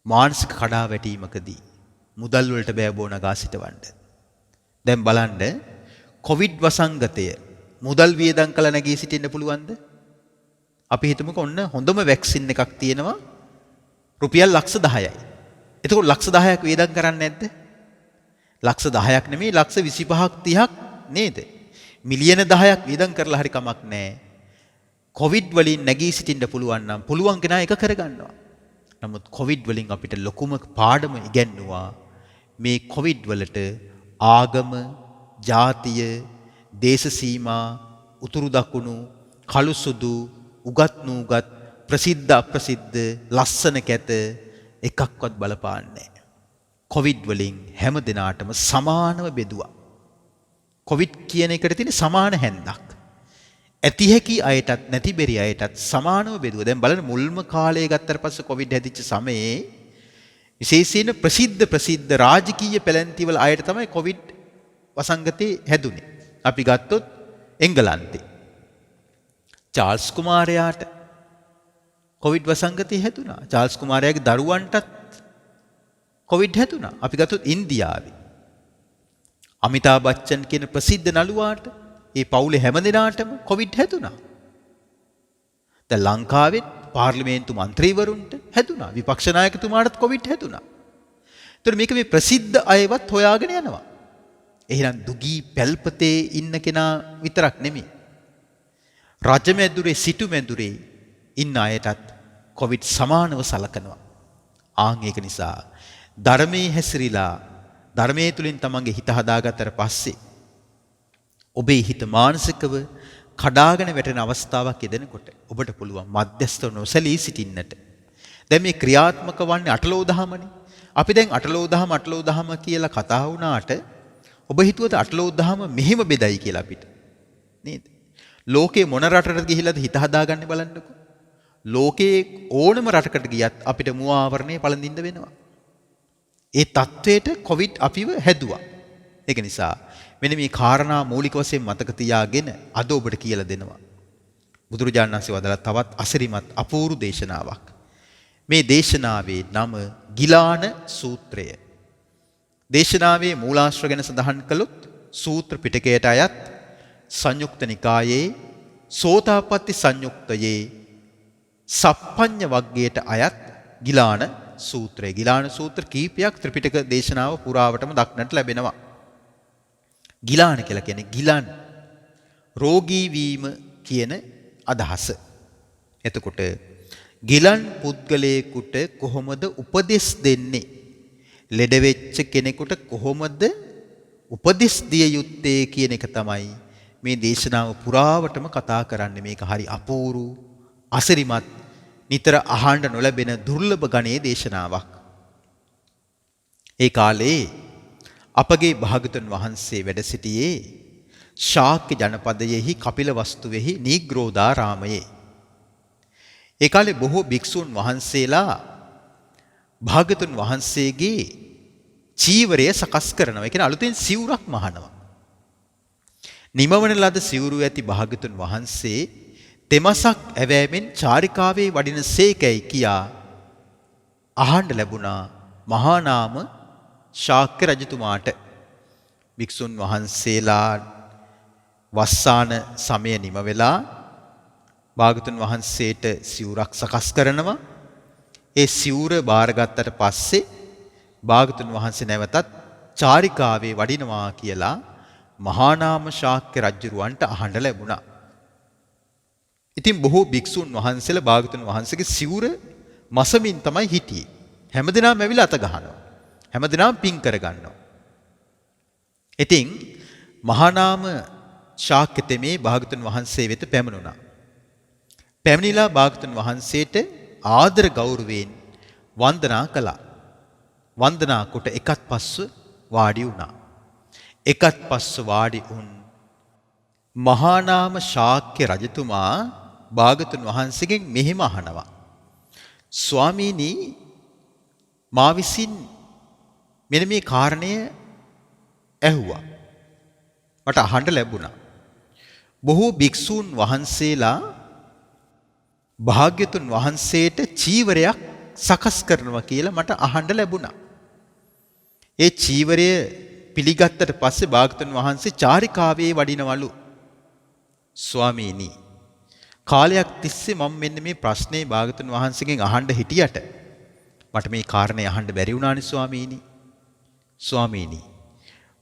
මානසික කඩාවැටීමකදී මුදල් වලට බෑ බෝනගා සිටවන්න. දැන් බලන්න, කොවිඩ් වසංගතය මුදල් වියදම් කළ නැගී සිටින්න පුළුවන්ද? අපි හිතමුකෝ ඔන්න හොඳම වැක්සින් එකක් තියෙනවා රුපියල් ලක්ෂ 10යි. එතකොට ලක්ෂ 10ක් වියදම් කරන්නේ නැද්ද? ලක්ෂ 10ක් නෙමෙයි ලක්ෂ 25ක් 30ක් නේද? මිලියන 10ක් වියදම් කරලා හරි කමක් නැහැ. කොවිඩ් වලින් නැගී සිටින්න පුළුවන් නම් පුළුවන් කෙනා එක කරගන්නවා. නමුත් කොවිඩ් වලින් අපිට ලොකුම පාඩම ඉගැන්නුවා මේ කොවිඩ් වලට ආගම, ජාතිය, දේශ සීමා, උතුරු දකුණු, කළු සුදු, උගත් නූගත්, ප්‍රසිද්ධ අප්‍රසිද්ධ, ලස්සන කැත එකක්වත් බලපාන්නේ නැහැ. කොවිඩ් වලින් හැම දිනාටම සමානව බෙදුවා. කොවිඩ් කියන එකට තියෙන සමාන හැන්දක්. ඇති හැකි අයටත් නැති බැරි අයටත් සමානව බෙදුවා. දැන් බලන්න, මුල්ම කාලය ගත්තට පස්සේ කොවිඩ් හැදිච්ච සමයේ විශේෂයෙන් ප්‍රසිද්ධ රාජකීය පැලැන්තිවල අයට තමයි කොවිඩ් වසංගතේ හැදුනේ. අපි ගත්තොත් එංගලන්තේ චාල්ස් කුමාරයාට කොවිඩ් වසංගතේ හැදුනා. චාල්ස් කුමාරයාගේ දරුවන්ටත් කොවිඩ් හැදුනා. අපි ගත්තොත් ඉන්දියාවේ අමිතාබ් බච්චන් කියන ප්‍රසිද්ධ නළුවාට, ඒ පවුලේ හැම දෙනාටම කොවිඩ් හැදුනා. දැන් ලංකාවෙත් පාර්ලිමේන්තු මන්ත්‍රීවරුන්ට හැදුනා. විපක්ෂ නායකතුමාටත් කොවිඩ් හැදුනා. ඒතර මේක මේ ප්‍රසිද්ධ අයවත් හොයාගෙන යනවා. එහෙනම් දුගී පැල්පතේ ඉන්න කෙනා විතරක් නෙමෙයි, රජමැදුරේ, සිටුමැදුරේ ඉන්න අයටත් කොවිඩ් සමානව සලකනවා. ආන් ඒක නිසා ධර්මයේ හැසිරීලා, ධර්මයේ තුලින් තමන්ගේ හිත හදාගත්තට පස්සේ ඔබේ හිත මානසිකව කඩාගෙන වැටෙන අවස්ථාවක් එදෙනකොට ඔබට පුළුවන් මධ්‍යස්ථව නොසැලී සිටින්නට. දැන් මේ ක්‍රියාත්මක වන්නේ අටලෝ දහමනේ. අපි දැන් අටලෝ දහම කියලා කතා වුණාට ඔබ හිතුවද අටලෝ දහම මෙහෙම බෙදයි කියලා අපිට? නේද? ලෝකේ මොන රටකට ගිහිලාද හිත හදාගන්නේ බලන්නකෝ. ලෝකේ ඕනම රටකට ගියත් අපිට මුව ආවරණය පළඳින්න වෙනවා. ඒ தത്വයට කොවිඩ් අපිව හැදුවා. ඒක නිසා මෙන්න මේ කාරණා මූලික වශයෙන් මතක තියාගෙන අද ඔබට කියලා දෙනවා. බුදුරජාණන් වහන්සේ වදාළ තවත් අසිරිමත් අපූර්ව දේශනාවක්. මේ දේශනාවේ නම ගිලාන සූත්‍රය. දේශනාවේ මූලාශ්‍ර ගැන සඳහන් කළොත් සූත්‍ර පිටකයට අයත් සංයුක්ත නිකායේ සෝතාපට්ටි සංයුක්තයේ සප්පඤ්ඤ වග්ගයට අයත් ගිලාන සූත්‍රය. ගිලාන සූත්‍ර කීපයක් ත්‍රිපිටක දේශනාව පුරාවටම දක්නට ලැබෙනවා. ගිලාන කියලා කියන්නේ ගිලන් රෝගී වීම කියන අදහස. එතකොට ගිලන් පුද්ගලයෙකුට කොහොමද උපදෙස් දෙන්නේ? ලෙඩ වෙච්ච කෙනෙකුට කොහොමද උපදෙස් දිය යුත්තේ කියන එක තමයි මේ දේශනාව පුරාවටම කතා කරන්නේ. මේක හරි අපූර්ව අසිරිමත් නිතර අහන්න නොලැබෙන දුර්ලභ ගණයේ දේශනාවක්. ඒ කාලේ අපගේ භාගතුන් වහන්සේ වැඩ සිටියේ ශාක්‍ය ජනපදයෙහි කපිලවස්තුවේහි නීග්‍රෝධාරාමයේ. ඒ කාලේ බොහෝ භික්ෂුන් වහන්සේලා භාගතුන් වහන්සේගේ චීවරය සකස් කරනවා. ඒ කියන්නේ අලුතෙන් සිවුරක් මහනවා. නිමවන ලද සිවුරු ඇති භාගතුන් වහන්සේ තෙමසක් ඇවෑමෙන් චාරිකාවේ වඩින සේකයි කියා අහන්න ලැබුණා මහා නාම ශාක්‍ය රජතුමාට. භික්ෂුන් වහන්සේලා වස්සාන සමය නිම වෙලා භාගතුන් වහන්සේට සිවුරක් සකස් කරනවා. ඒ සිවුර බාරගත්තට පස්සේ භාගතුන් වහන්සේ නැවතත් චාරිකාවේ වඩිනවා කියලා මහා නාම ශාක්‍ය රජුරවන්ට අහන්න ලැබුණා. ඉතින් බොහෝ භික්ෂුන් වහන්සේලා භාගතුන් වහන්සේගේ සිවුර මසමින් තමයි හිටියේ. හැමදෙනාම ඇවිල්ලා අත ගහනවා. හැමදෙනාම පින් කර ගන්නවා. ඉතින් මහා නාම ශාක්‍ය තෙමේ භාගතුන් වහන්සේ වෙත පැමිණුණා. පැමිණිලා භාගතුන් වහන්සේට ආදර ගෞරවයෙන් වන්දනා කළා. වන්දනා කොට එකත් පස්ව වාඩි වුණා. එකත් පස්ව වාඩි වුන් මහා නාම ශාක්‍ය රජතුමා භාගතුන් වහන්සේගෙන් මෙහෙම අහනවා. ස්වාමීනි, මා විසින් මෙන්න මේ කාරණය ඇහුවා. මට අහන්න ලැබුණා. බොහෝ භික්ෂූන් වහන්සේලා භාග්‍යතුන් වහන්සේට චීවරයක් සකස් කරනවා කියලා මට අහන්න ලැබුණා. ඒ චීවරය පිළිගත්තට පස්සේ භාග්‍යතුන් වහන්සේ චාරිකාවේ වඩිනවලු. ස්වාමීනි, කාලයක් තිස්සේ මම මෙන්න මේ ප්‍රශ්නේ භාග්‍යතුන් වහන්සේගෙන් අහන්න හිටියට මට මේ කාරණේ අහන්න බැරි වුණානේ ස්වාමීනි. ස්වාමීනි,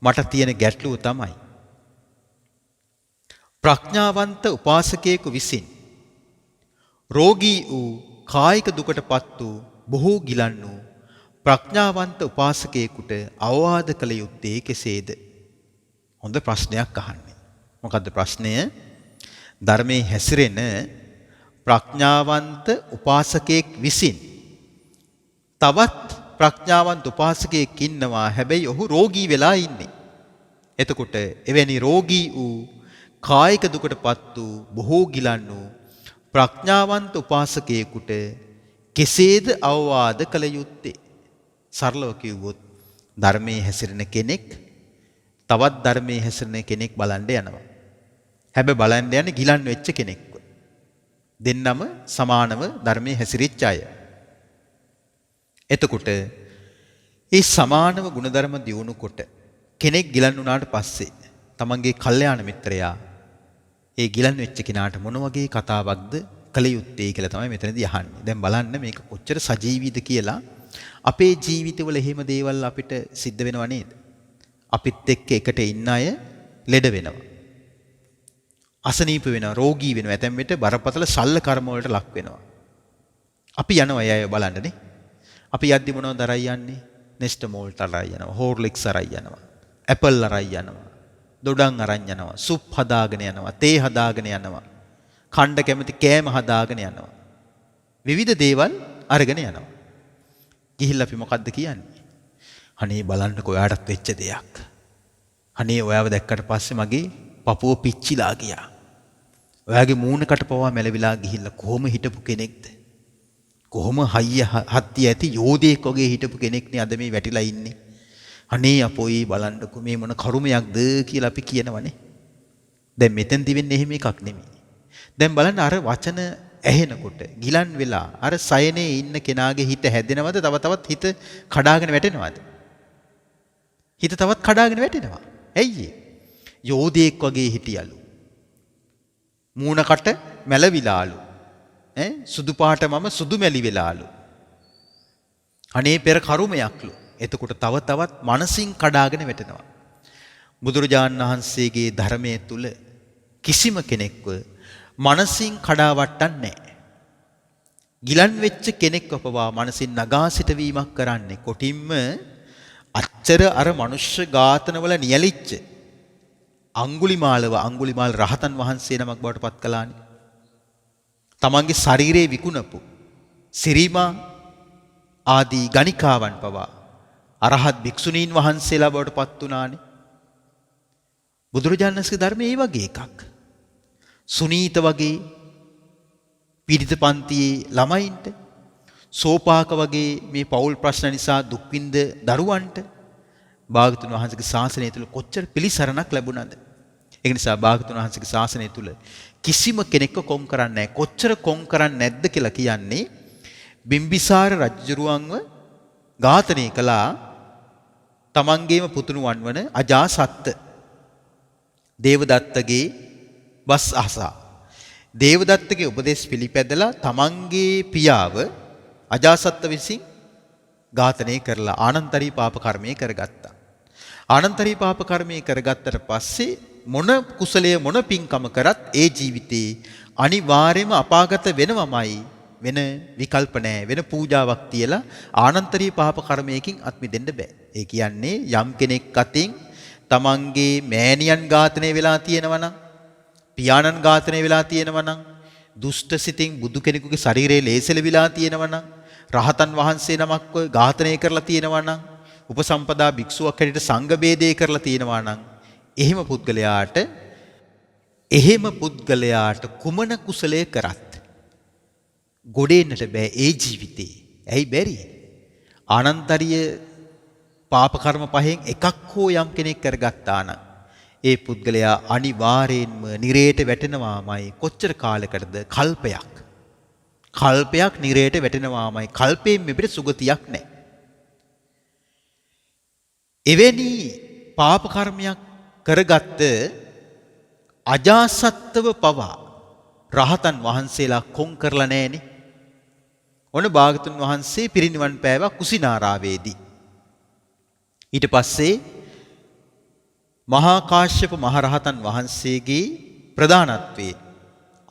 මට තියෙන ගැටලුව තමයි ප්‍රඥාවන්ත උපාසකයෙකු විසින් රෝගී වූ කායික දුකටපත් වූ බොහෝ ගිලන් වූ ප්‍රඥාවන්ත උපාසකයෙකුට අවවාද කළ යුත්තේ කෙසේද? හොඳ ප්‍රශ්නයක් අහන්නේ. මොකද්ද ප්‍රශ්නය? ධර්මයේ හැසිරෙන ප්‍රඥාවන්ත උපාසකයෙක් විසින් තවත් ප්‍රඥාවන්ත උපාසකයෙක් ඉන්නවා. හැබැයි ඔහු රෝගී වෙලා ඉන්නේ. එතකොට එවැනි රෝගී වූ කායික දුකටපත් වූ බොහෝ ගිලන් වූ ප්‍රඥාවන්ත උපාසකයෙකුට කෙසේද අවවාද කළ යුත්තේ? සරලව කිව්වොත් ධර්මයේ හැසිරෙන කෙනෙක් තවත් ධර්මයේ හැසිරෙන කෙනෙක් බලන්න යනවා. හැබැයි බලන්න යන්නේ ගිලන් වෙච්ච කෙනෙක්ව. දෙන්නම සමානව ධර්මයේ හැසිරිච්ච අය. එතකොට ඒ සමානව ගුණධර්ම දියුණු කොට කෙනෙක් ගිලන් වුණාට පස්සේ තමන්ගේ කල්යාණ මිත්‍රයා ඒ ගිලන් වෙච්ච කෙනාට මොන වගේ කතාවක්ද කළ යුත්තේ කියලා තමයි මෙතනදී අහන්නේ. දැන් බලන්න මේක කොච්චර සජීවීද කියලා. අපේ ජීවිතවල එහෙම දේවල් අපිට සිද්ධ වෙනව නේද? අපිත් එක්ක එකට ඉන්න අය ලෙඩ වෙනවා. අසනීප වෙනවා, රෝගී වෙනවා. ඇතැම් විට බරපතල ශල්‍ය කර්ම වලට ලක් වෙනවා. අපි යනවා අය බලන්නනේ. අපි යද්දි මොනවද අරයි යන්නේ? නෙස්ටමෝල්ට් අරයි යනවා, හෝර්ලික්ස් අරයි යනවා, ඇපල් අරයි යනවා. දොඩම් අරන් යනවා. සුප් හදාගෙන යනවා. තේ හදාගෙන යනවා. කණ්ඩ කැමති කෑම හදාගෙන යනවා. විවිධ දේවල් අරගෙන යනවා. ගිහිල්ලා අපි මොකද්ද කියන්නේ? අනේ බලන්නකෝ ඔයාටත් වෙච්ච දෙයක්. අනේ ඔයාව දැක්කට පස්සේ මගේ පපුව පිච්චිලා ගියා. ඔයාගේ මූණකට පවා මැලවිලා ගිහිල්ලා කොහොම හිටපු කෙනෙක්ද? කොහොම හයිය හත්තිය ඇති යෝධයෙක් වගේ හිටපු කෙනෙක්නේ අද මේ වැටිලා ඉන්නේ. අනේ අපෝයි බලන්නකෝ මේ මොන කරුමයක්ද කියලා අපි කියනවනේ. දැන් මෙතෙන්දි වෙන්නේ එහෙම එකක් නෙමෙයි. දැන් බලන්න අර වචන ඇහෙනකොට ගිලන් වෙලා අර සයනේ ඉන්න කෙනාගේ හිත හැදෙනවද තව තවත් හිත කඩාගෙන වැටෙනවද? හිත තවත් කඩාගෙන වැටෙනවා. ඇයි යෝධයෙක් වගේ හිටියලු. මූණකට මැලවිලාලු. සුදු පාට මම සුදු මැලි වෙලාලු. අනේ පෙර කරුමයක්ලු. එතකොට තව තවත් මනසින් කඩාගෙන වැටෙනවා. බුදුරජාණන් වහන්සේගේ ධර්මයේ තුල කිසිම කෙනෙක්ව මනසින් කඩාවට්ටන්නේ නැහැ. ගිලන් වෙච්ච කෙනෙක්ව පවා මනසින් නගා සිටවීමක් කරන්නේ කොටින්ම අච්චර අර මනුෂ්‍ය ඝාතනවල නියැලිච්ච අඟුලිමාල් රහතන් වහන්සේ නමක් බවට පත් කළානේ. තමන්ගේ ශරීරයේ විකුණපු සිරිමා ආදී ගණිකාවන් පවා අරහත් භික්ෂුණීන් වහන්සේලා බවට පත් වුණානේ. බුදුරජාණන්ගේ ධර්මයේ ඒ වගේ එකක්. සුනීත වගේ පීඩිත පන්තියේ ළමයින්ට, සෝපාක වගේ මේ පෞල් ප්‍රශ්න නිසා දුක් විඳ දරුවන්ට භාගතුන් වහන්සේගේ ශාසනය තුල කොච්චර පිළිසරණක් ලැබුණාද? ඒ නිසා භාගතුන් වහන්සේගේ ශාසනය තුල කිසිම කෙනෙක්ව කොම් කරන්නේ නැහැ. කොච්චර කොම් කරන්නේ නැද්ද කියලා කියන්නේ බිම්බිසාර රජුරුවන්ව ඝාතනය කළා තමන්ගේම පුතුණුවන් වන අජාසත්ත දේවදත්තගේ බස් අහසා. දේවදත්තගේ උපදේශ පිළිපැදලා තමන්ගේ පියාව අජාසත්ත විසින් ඝාතනය කරලා ආනන්තරී පාප කර්මය කරගත්තා. ආනන්තරී පාප කර්මය කරගත්තට පස්සේ මොන කුසලයේ මොන පින්කම කරත් ඒ ජීවිතේ අනිවාර්යයෙන්ම අපාගත වෙනවමයි. වෙන විකල්ප නැහැ. වෙන පූජාවක් තියලා ආනන්තරී පාප කර්මයකින් අත් මිදෙන්න බෑ. ඒ කියන්නේ යම් කෙනෙක් අතින් තමන්ගේ මෑණියන් ඝාතනය වෙලා තියෙනවා නම්, පියාණන් ඝාතනය වෙලා තියෙනවා නම්, දුෂ්ට සිතින් බුදු කෙනෙකුගේ ශරීරයේ ලේසෙලවිලා තියෙනවා නම්, රහතන් වහන්සේ නමක්ව ඝාතනය කරලා තියෙනවා නම්, උපසම්පදා භික්ෂුවක් හැටියට සංඝ බේදේ කරලා තියෙනවා නම්, එහෙම පුද්ගලයාට කුමන කුසලයේ කරත් ගොඩේන්නට බෑ ඒ ජීවිතේ. ඇයි බැරි? ආනන්තරීය පාප කර්ම පහෙන් එකක් හෝ යම් කෙනෙක් කරගත්තා නම් ඒ පුද්ගලයා අනිවාර්යෙන්ම නිරේට වැටෙනවාමයි. කොච්චර කාලයකටද? කල්පයක් නිරේට වැටෙනවාමයි. කල්පයෙන් මෙපිට සුගතියක් නැහැ. එවැනි පාප කර්මයක් කරගත්ත අජාසත්තව පවා රහතන් වහන්සේලා කොන් කරලා නැහෙනේ. ඔන්න භාගතුන් වහන්සේ පිරිනිවන් පෑවා කුසිනාරාවේදී. ඊට පස්සේ මහා කාශ්‍යප මහරහතන් වහන්සේගේ ප්‍රධානත්වයේ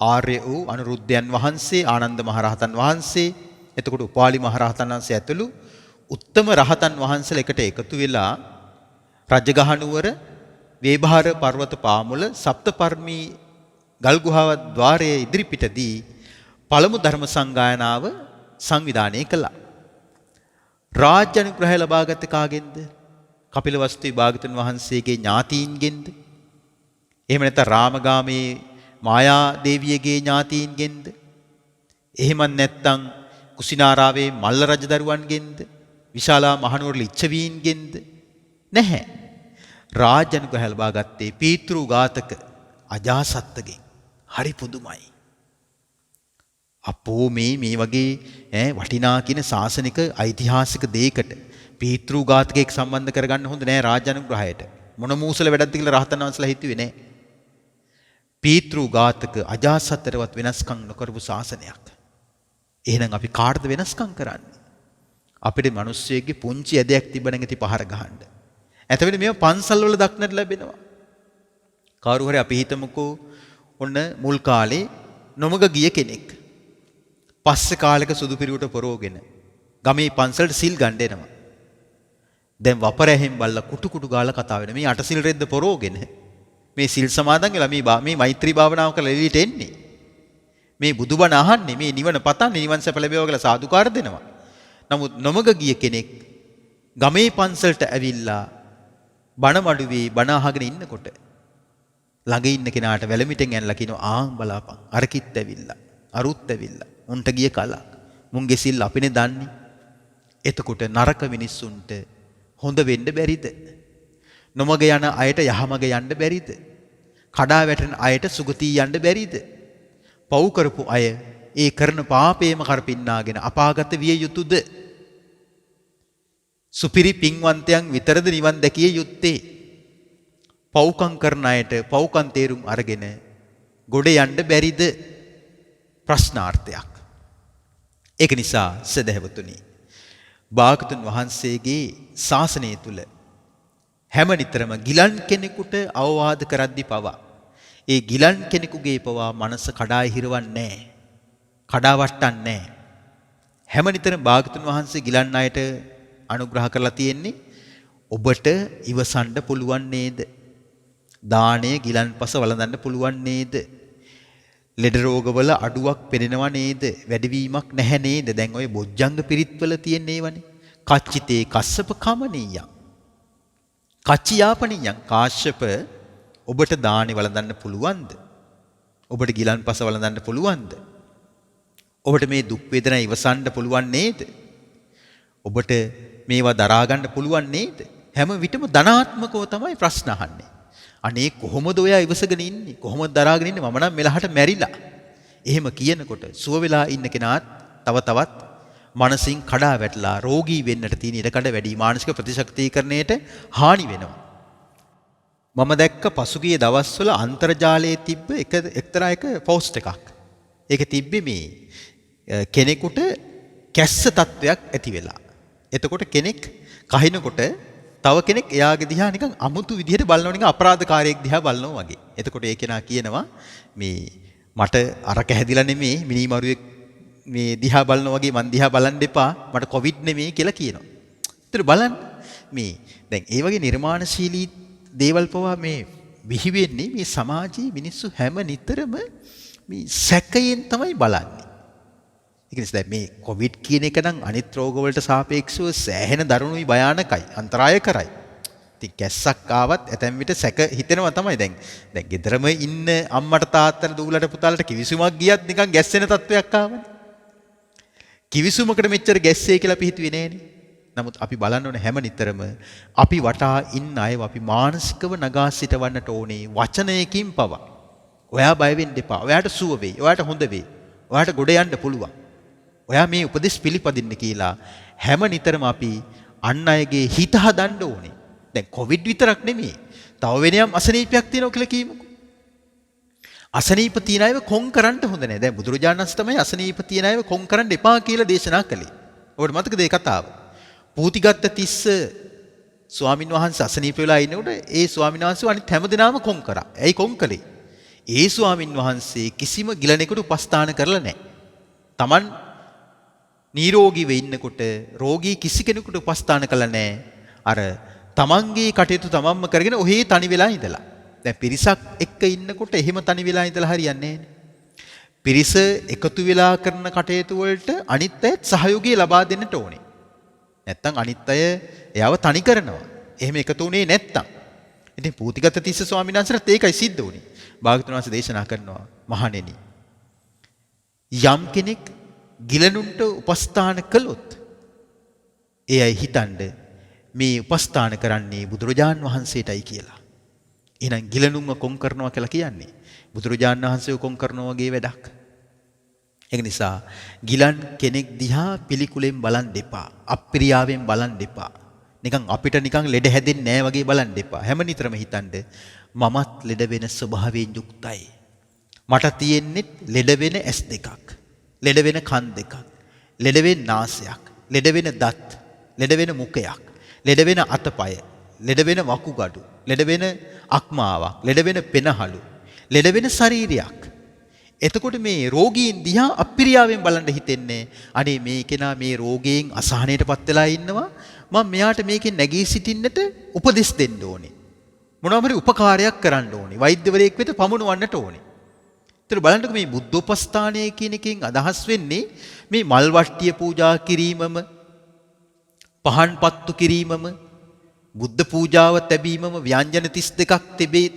ආර්ය වූ අනුරුද්ධයන් වහන්සේ, ආනන්ද මහරහතන් වහන්සේ, එතකොට උපාලි මහරහතන් වහන්සේ ඇතුළු උත්තම රහතන් වහන්සේලා එකට එකතු වෙලා රජගහනුවර වේභාර පර්වත පාමුල සප්තපර්මී ගල්ගුහාව ద్వාරයේ ඉදිරිපිටදී පළමු ධර්ම සංගායනාව සංවිධානය කළා. රාජ්‍ය අනුග්‍රහය ලබාගත්තේ කාගෙන්ද? කපිලවස්තුවේ භාගතුන් වහන්සේගේ ඥාතීන්ගෙන්ද? එහෙම නැත්නම් රාමගාමී මායා දේවියගේ ඥාතීන්ගෙන්ද? එහෙම නැත්නම් කුසිනාරාවේ මල්ල රජදරුවන්ගෙන්ද? විශාලා මහනුවර ලිච්ඡවීන්ගෙන්ද? නැහැ. රාජ්‍ය අනුග්‍රහය ලබාගත්තේ පීතෘ ඝාතක අජාසත්තගෙන්. හරි පුදුමයි. අපෝ මේ වගේ වටිනා කියන ශාසනික ඓතිහාසික දෙයකට පීතෘ ඝාතකයෙක් සම්බන්ධ කරගන්න හොඳ නෑ රාජ්‍ය අනුග්‍රහයට. මොන මූසල වැඩක්ද කියලා රහතන් වහන්සේලා හිතුවේ නෑ. පීතෘ ඝාතක අජාසත්තටවත් වෙනස්කම් නොකරපු ශාසනයක්. එහෙනම් අපි කාටද වෙනස්කම් කරන්නේ? අපිට මිනිස්සෙගේ පුංචි ඇදයක් තිබ්බනම් ඇති පහර ගහන්න. එතකොට මේව පන්සල් වල දක්නට ලැබෙනවා. කවුරු හරි අපි හිතමුකෝ ඔන්න මුල් කාලේ නොමග ගිය කෙනෙක් පස්සේ කාලෙක සුදු පිරිවට පොරෝගෙන ගමේ පන්සලට සිල් ගන්න එනවා. දැන් වපරැහෙන් බල්ලා කුටු කුටු ගාලා කතා වෙන මේ අටසිල් රෙද්ද පොරෝගෙන මේ සිල් සමාදන් වෙලා මේ මෛත්‍රී භාවනාව කරලා එළියට එන්නේ. මේ බුදුබණ අහන්නේ, මේ නිවන පතන්නේ, නිවන් සැප ලැබේවා කියලා සාදුකාර දෙනවා. නමුත් නොමග ගිය කෙනෙක් ගමේ පන්සලට ඇවිල්ලා බණ මඩුවේ බණ අහගෙන ඉන්නකොට ළඟ ඉන්න කෙනාට වැලමිටෙන් ඇනලා කියනවා බලපන් අරකිත් ඇවිල්ලා අරුත් ඇවිල්ලා උන්ට ගිය කලක් මුන්ගේ සිල් අපිනේ දන්නේ. එතකොට නරක මිනිස්සුන්ට හොඳ වෙන්න බැරිද? නොමග යන අයට යහමග යන්න බැරිද? කඩා වැටෙන අයට සුගතිය යන්න බැරිද? පව් කරපු අය ඒ කරන පාපේම කරපින්නාගෙන අපාගත විය යුතුයද? සුපිරි පින්වන්තයන් විතරද නිවන් දැකිය යුත්තේ? පව්කම් කරන අයට පව්කම් තේරුම් අරගෙන ගොඩ යන්න බැරිද? ප්‍රශ්නාර්ථයක්. ඒක නිසා සදහැවතුනි, භාගතුන් වහන්සේගේ ශාසනය තුල හැම නිතරම ගිලන් කෙනෙකුට අවවාද කරද්දී පවා ඒ ගිලන් කෙනෙකුගේ පවා මනස කඩා හිරවන්නේ නැහැ. කඩා වට්ටන්නේ නැහැ. හැම නිතරම භාගතුන් වහන්සේ ගිලන් අයට අනුග්‍රහ කරලා තියෙන්නේ ඔබට ඉවසන්න පුළුවන් නේද? දාණය ගිලන්පස වළඳන්න පුළුවන් නේද? ලෙඩ රෝගවල අඩුවක් පෙනෙනව නේද? වැඩිවීමක් නැහැ නේද? දැන් ඔය බොජ්ජංග පිරිත්වල තියෙන ඒවනේ. කච්චිතේ කස්සප කමනීයං කච්චියාපනියං. කාශ්‍යප ඔබට දාණය වළඳන්න පුළුවන්ද? ඔබට ගිලන්පස වළඳන්න පුළුවන්ද? ඔබට මේ දුක් වේදනා ඉවසන්න පුළුවන් නේද? ඔබට මේවා දරා ගන්න පුළුවන් නේද? හැම විටම ධනාත්මකව තමයි ප්‍රශ්න අහන්නේ. අනේ කොහොමද ඔයා ඉවසගෙන ඉන්නේ? කොහොමද දරාගෙන ඉන්නේ? මම නම් මෙලහට මැරිලා. එහෙම කියනකොට සුව වෙලා ඉන්න කෙනාත් තව තවත් මනසින් කඩා වැටලා රෝගී වෙන්නට තියෙන ඉඩකඩ වැඩි, මානසික ප්‍රතිශක්තිකරණයට හානි වෙනවා. මම දැක්ක පසුගිය දවස්වල අන්තර්ජාලයේ තිබ්බ එක්තරා පෝස්ට් එකක්. ඒක තිබ්බේ මේ කෙනෙකුට කැස්ස තත්වයක් ඇති වෙලා. එතකොට කෙනෙක් කහිනකොට තව කෙනෙක් එයාගේ දිහා නිකන් අමුතු විදිහට බලනවා, නිකන් අපරාධකාරයෙක් දිහා බලනවා වගේ. එතකොට ඒ කෙනා කියනවා මේ මට අරක හැදිලා නෙමෙයි මිනිමරුවෙක් මේ දිහා බලනවා වගේ මං දිහා බලන්න එපා, මට කොවිඩ් නෙමෙයි කියලා කියනවා. ඒතර බලන්න මේ දැන් ඒ වගේ නිර්මාණශීලී දේවල් පවා මේ විහි වෙන්නේ මේ සමාජයේ මිනිස්සු හැම නිතරම මේ සැකයෙන් තමයි බලන්නේ. ඒක නිසා මේ කොවිඩ් කියන එක නම් අනිත් රෝගවලට සාපේක්ෂව සෑහෙන දරුණුයි, භයානකයි, අන්තරාය කරයි. ඉතින් කැස්සක් ආවත් ඇතැම් විට සැක හිතෙනවා තමයි. දැන් ගෙදරම ඉන්න අම්මට තාත්තට දූලට පුතාලට කිවිසුමක් ගියත් නිකන් ගැස්සෙන තත්වයක් ආවනේ. කිවිසුමකට මෙච්චර ගැස්සේ කියලා අපි හිතුවේ නෑනේ. නමුත් අපි බලන්න ඕනේ හැම නිතරම අපි වටා ඉන්න අයව අපි මානසිකව නගා සිටවන්නට ඕනේ වචනයකින් පවා. ඔයා බය වෙන්න එපා. ඔයාට සුව වෙයි. ඔයාට හොඳ වෙයි. ඔයාට ගොඩ යන්න පුළුවන්. ඔයා මේ උපදෙස් පිළිපදින්න කියලා හැම නිතරම අපි අන් අයගේ හිත හදන්න ඕනේ. දැන් කොවිඩ් විතරක් නෙමෙයි. තව වෙනයම් අසනීපයක් තියෙනවා කියලා කියමුකෝ. අසනීප තියන අයව කොන් කරන්න හොඳ නැහැ. දැන් බුදුරජාණන් වහන්සේ තමයි අසනීප තියන අයව කොන් කරන්න එපා කියලා දේශනා කළේ. ඔබට මතකද ඒ කතාව? පූතිගත්ත තිස්ස ස්වාමින් වහන්සේ අසනීප වෙලා ඉන්නකොට ඒ ස්වාමින් වහන්සේ අනිත් හැමදෙනාම කොන් කරා. ඇයි කොන් කළේ? ඒ ස්වාමින් වහන්සේ කිසිම ගිලණෙකුට උපස්ථාන කරලා නැහැ. Taman නිරෝගීව ඉන්නකොට රෝගී කිසි කෙනෙකුට උපස්ථාන කළා නැහැ. අර තමන්ගේ කටයුතු තමන්ම කරගෙන ඔහේ තනි වෙලා ඉඳලා. දැන් පිරිසක් එක්ක ඉන්නකොට එහෙම තනි වෙලා ඉඳලා හරියන්නේ නැහැ. පිරිස එකතු වෙලා කරන කටයුතු වලට අනිත් අයත් සහයෝගය ලබා දෙන්නට ඕනේ. නැත්තම් අනිත් අය එයාව තනි කරනවා. එහෙම එකතු වුණේ නැත්තම්. ඉතින් පූතිගත තිස්ස ස්වාමීන් වහන්සේට ඒකයි සිද්ධ වුණේ. භාගතුන් වහන්සේ දේශනා කරනවා, මහණෙනි, යම් කෙනෙක් ගිලනුන්ට උපස්ථාන කළොත් ඒ අය හිතන්නේ මේ උපස්ථාන කරන්නේ බුදුරජාන් වහන්සේටයි කියලා. එහෙනම් ගිලනුන්ව කොන් කරනවා කියලා කියන්නේ බුදුරජාන් වහන්සේව කොන් කරනවා වගේ වැඩක්. ඒක නිසා ගිලන් කෙනෙක් දිහා පිළිකුලෙන් බලන් දෙපා. අප්‍රියාවෙන් බලන් දෙපා. නිකන් අපිට නිකන් ලෙඩ හැදෙන්නේ නැහැ වගේ බලන් දෙපා. හැම නිතරම හිතන්නේ මමත් ලෙඩ වෙන ස්වභාවයෙන් යුක්තයි. මට තියෙන්නේ ලෙඩ වෙන ඇස් දෙකක්. ලෙඩ වෙන කන් දෙකක්. ලෙඩ වෙන නාසයක්. ලෙඩ වෙන දත්. ලෙඩ වෙන මුඛයක්. ලෙඩ වෙන අතපය. ලෙඩ වෙන වකුගඩු. ලෙඩ වෙන අක්මාවක්. ලෙඩ වෙන පෙනහළු. ලෙඩ වෙන ශරීරයක්. එතකොට මේ රෝගීන් දිහා අප්‍රියාවෙන් බලන්න හිතෙන්නේ අනේ මේ කෙනා මේ රෝගයෙන් අසහනයටපත් වෙලා ඉන්නවා, මම මෙයාට මේකෙන් නැගී සිටින්නට උපදෙස් දෙන්න ඕනේ. මොනවාම හරි උපකාරයක් කරන්න ඕනේ. වෛද්‍යවරයෙක් වෙත පමුණවන්නට ඕනේ. ඒතර බලන්නකො මේ බුද්ධෝපස්ථානය කියන එකෙන් අදහස් වෙන්නේ මේ මල් වට්ටිය පූජා කිරීමම, පහන් පත්තු කිරීමම, බුද්ධ පූජාව තැබීමම, ව්‍යංජන 32ක්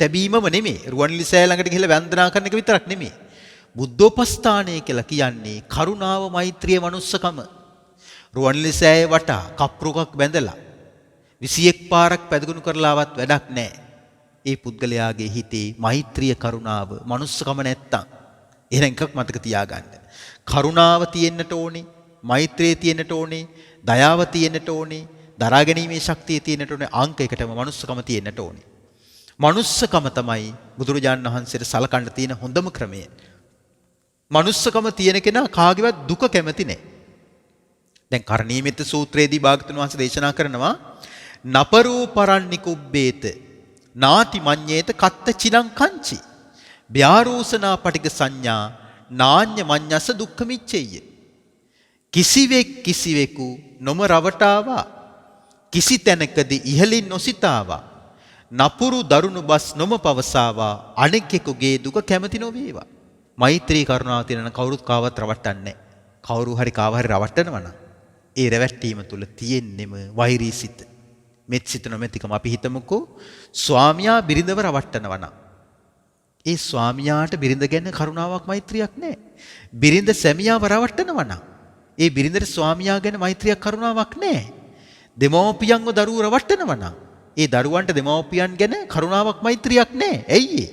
තැබීමම නෙමෙයි. රුවන්වැලි සෑය ළඟට ගිහිල්ලා වන්දනා කරන එක විතරක් නෙමෙයි. බුද්ධෝපස්ථානය කියලා කියන්නේ කරුණාව, මෛත්‍රිය, මනුස්සකම. රුවන්වැලි සෑය වටා කප්රුකක් බැඳලා 21 පාරක් පැදගුණු කරලාවත් වැඩක් නැහැ. ඒ පුද්ගලයාගේ හිතේ මෛත්‍රිය, කරුණාව, මනුස්සකම නැත්තම් එහෙනම් එකක් මතක තියාගන්න. කරුණාව තියෙන්නට ඕනේ, මෛත්‍රිය තියෙන්නට ඕනේ, දයාව තියෙන්නට ඕනේ, දරා ගැනීමේ ශක්තිය තියෙන්නට ඕනේ, අංක එකටම මනුස්සකම තියෙන්නට ඕනේ. මනුස්සකම තමයි බුදුරජාණන් වහන්සේට සලකන්න තියෙන හොඳම ක්‍රමය. මනුස්සකම තියෙන කෙනා කාගේවත් දුක කැමති නැහැ. දැන් කරණීයමෙත්ත සූත්‍රයේදී භාගතුන් වහන්සේ දේශනා කරනවා නපරෝ පරන්නිකුබ්බේත නාති මඤ්ඤේත කත්ත චිනං කංචි ව්‍යාරෝසනා පටික සංඥා නාඤ්ඤ මඤ්ඤස දුක්ඛ මිච්ඡෙය්‍ය. කිසිවෙක් කිසිවෙකු නොම රවටාවා, කිසි තැනකදී ඉහළින් නොසිතාවා, නපුරු දරුණු බස් නොම පවසාවා, අනෙකෙකුගේ දුක කැමති නොවේවා. මෛත්‍රී කරුණාව තියෙන කවුරුත් කාවත් රවට්ටන්නේ නැහැ. කවුරු හරි කාව හරි රවට්ටනවා නම් ඒ රැවැට්ටීම තුල තියෙන්නෙම වෛරී සිත. මෙත් සිත නොමැතිකම. අපි හිතමුකෝ ස්වාමියා බිරිඳව රවට්ටනවා නම් ඒ ස්වාමියාට බිරිඳ ගැන කරුණාවක්, මෛත්‍රියක් නැහැ. බිරිඳ සැමියාව රවට්ටනවා නම් ඒ බිරිඳට ස්වාමියා ගැන මෛත්‍රියක්, කරුණාවක් නැහැ. දෙමව්පියන්ව දරුවෝ රවට්ටනවා නම් ඒ දරුවන්ට දෙමව්පියන් ගැන කරුණාවක්, මෛත්‍රියක් නැහැ. ඇයි ඒ?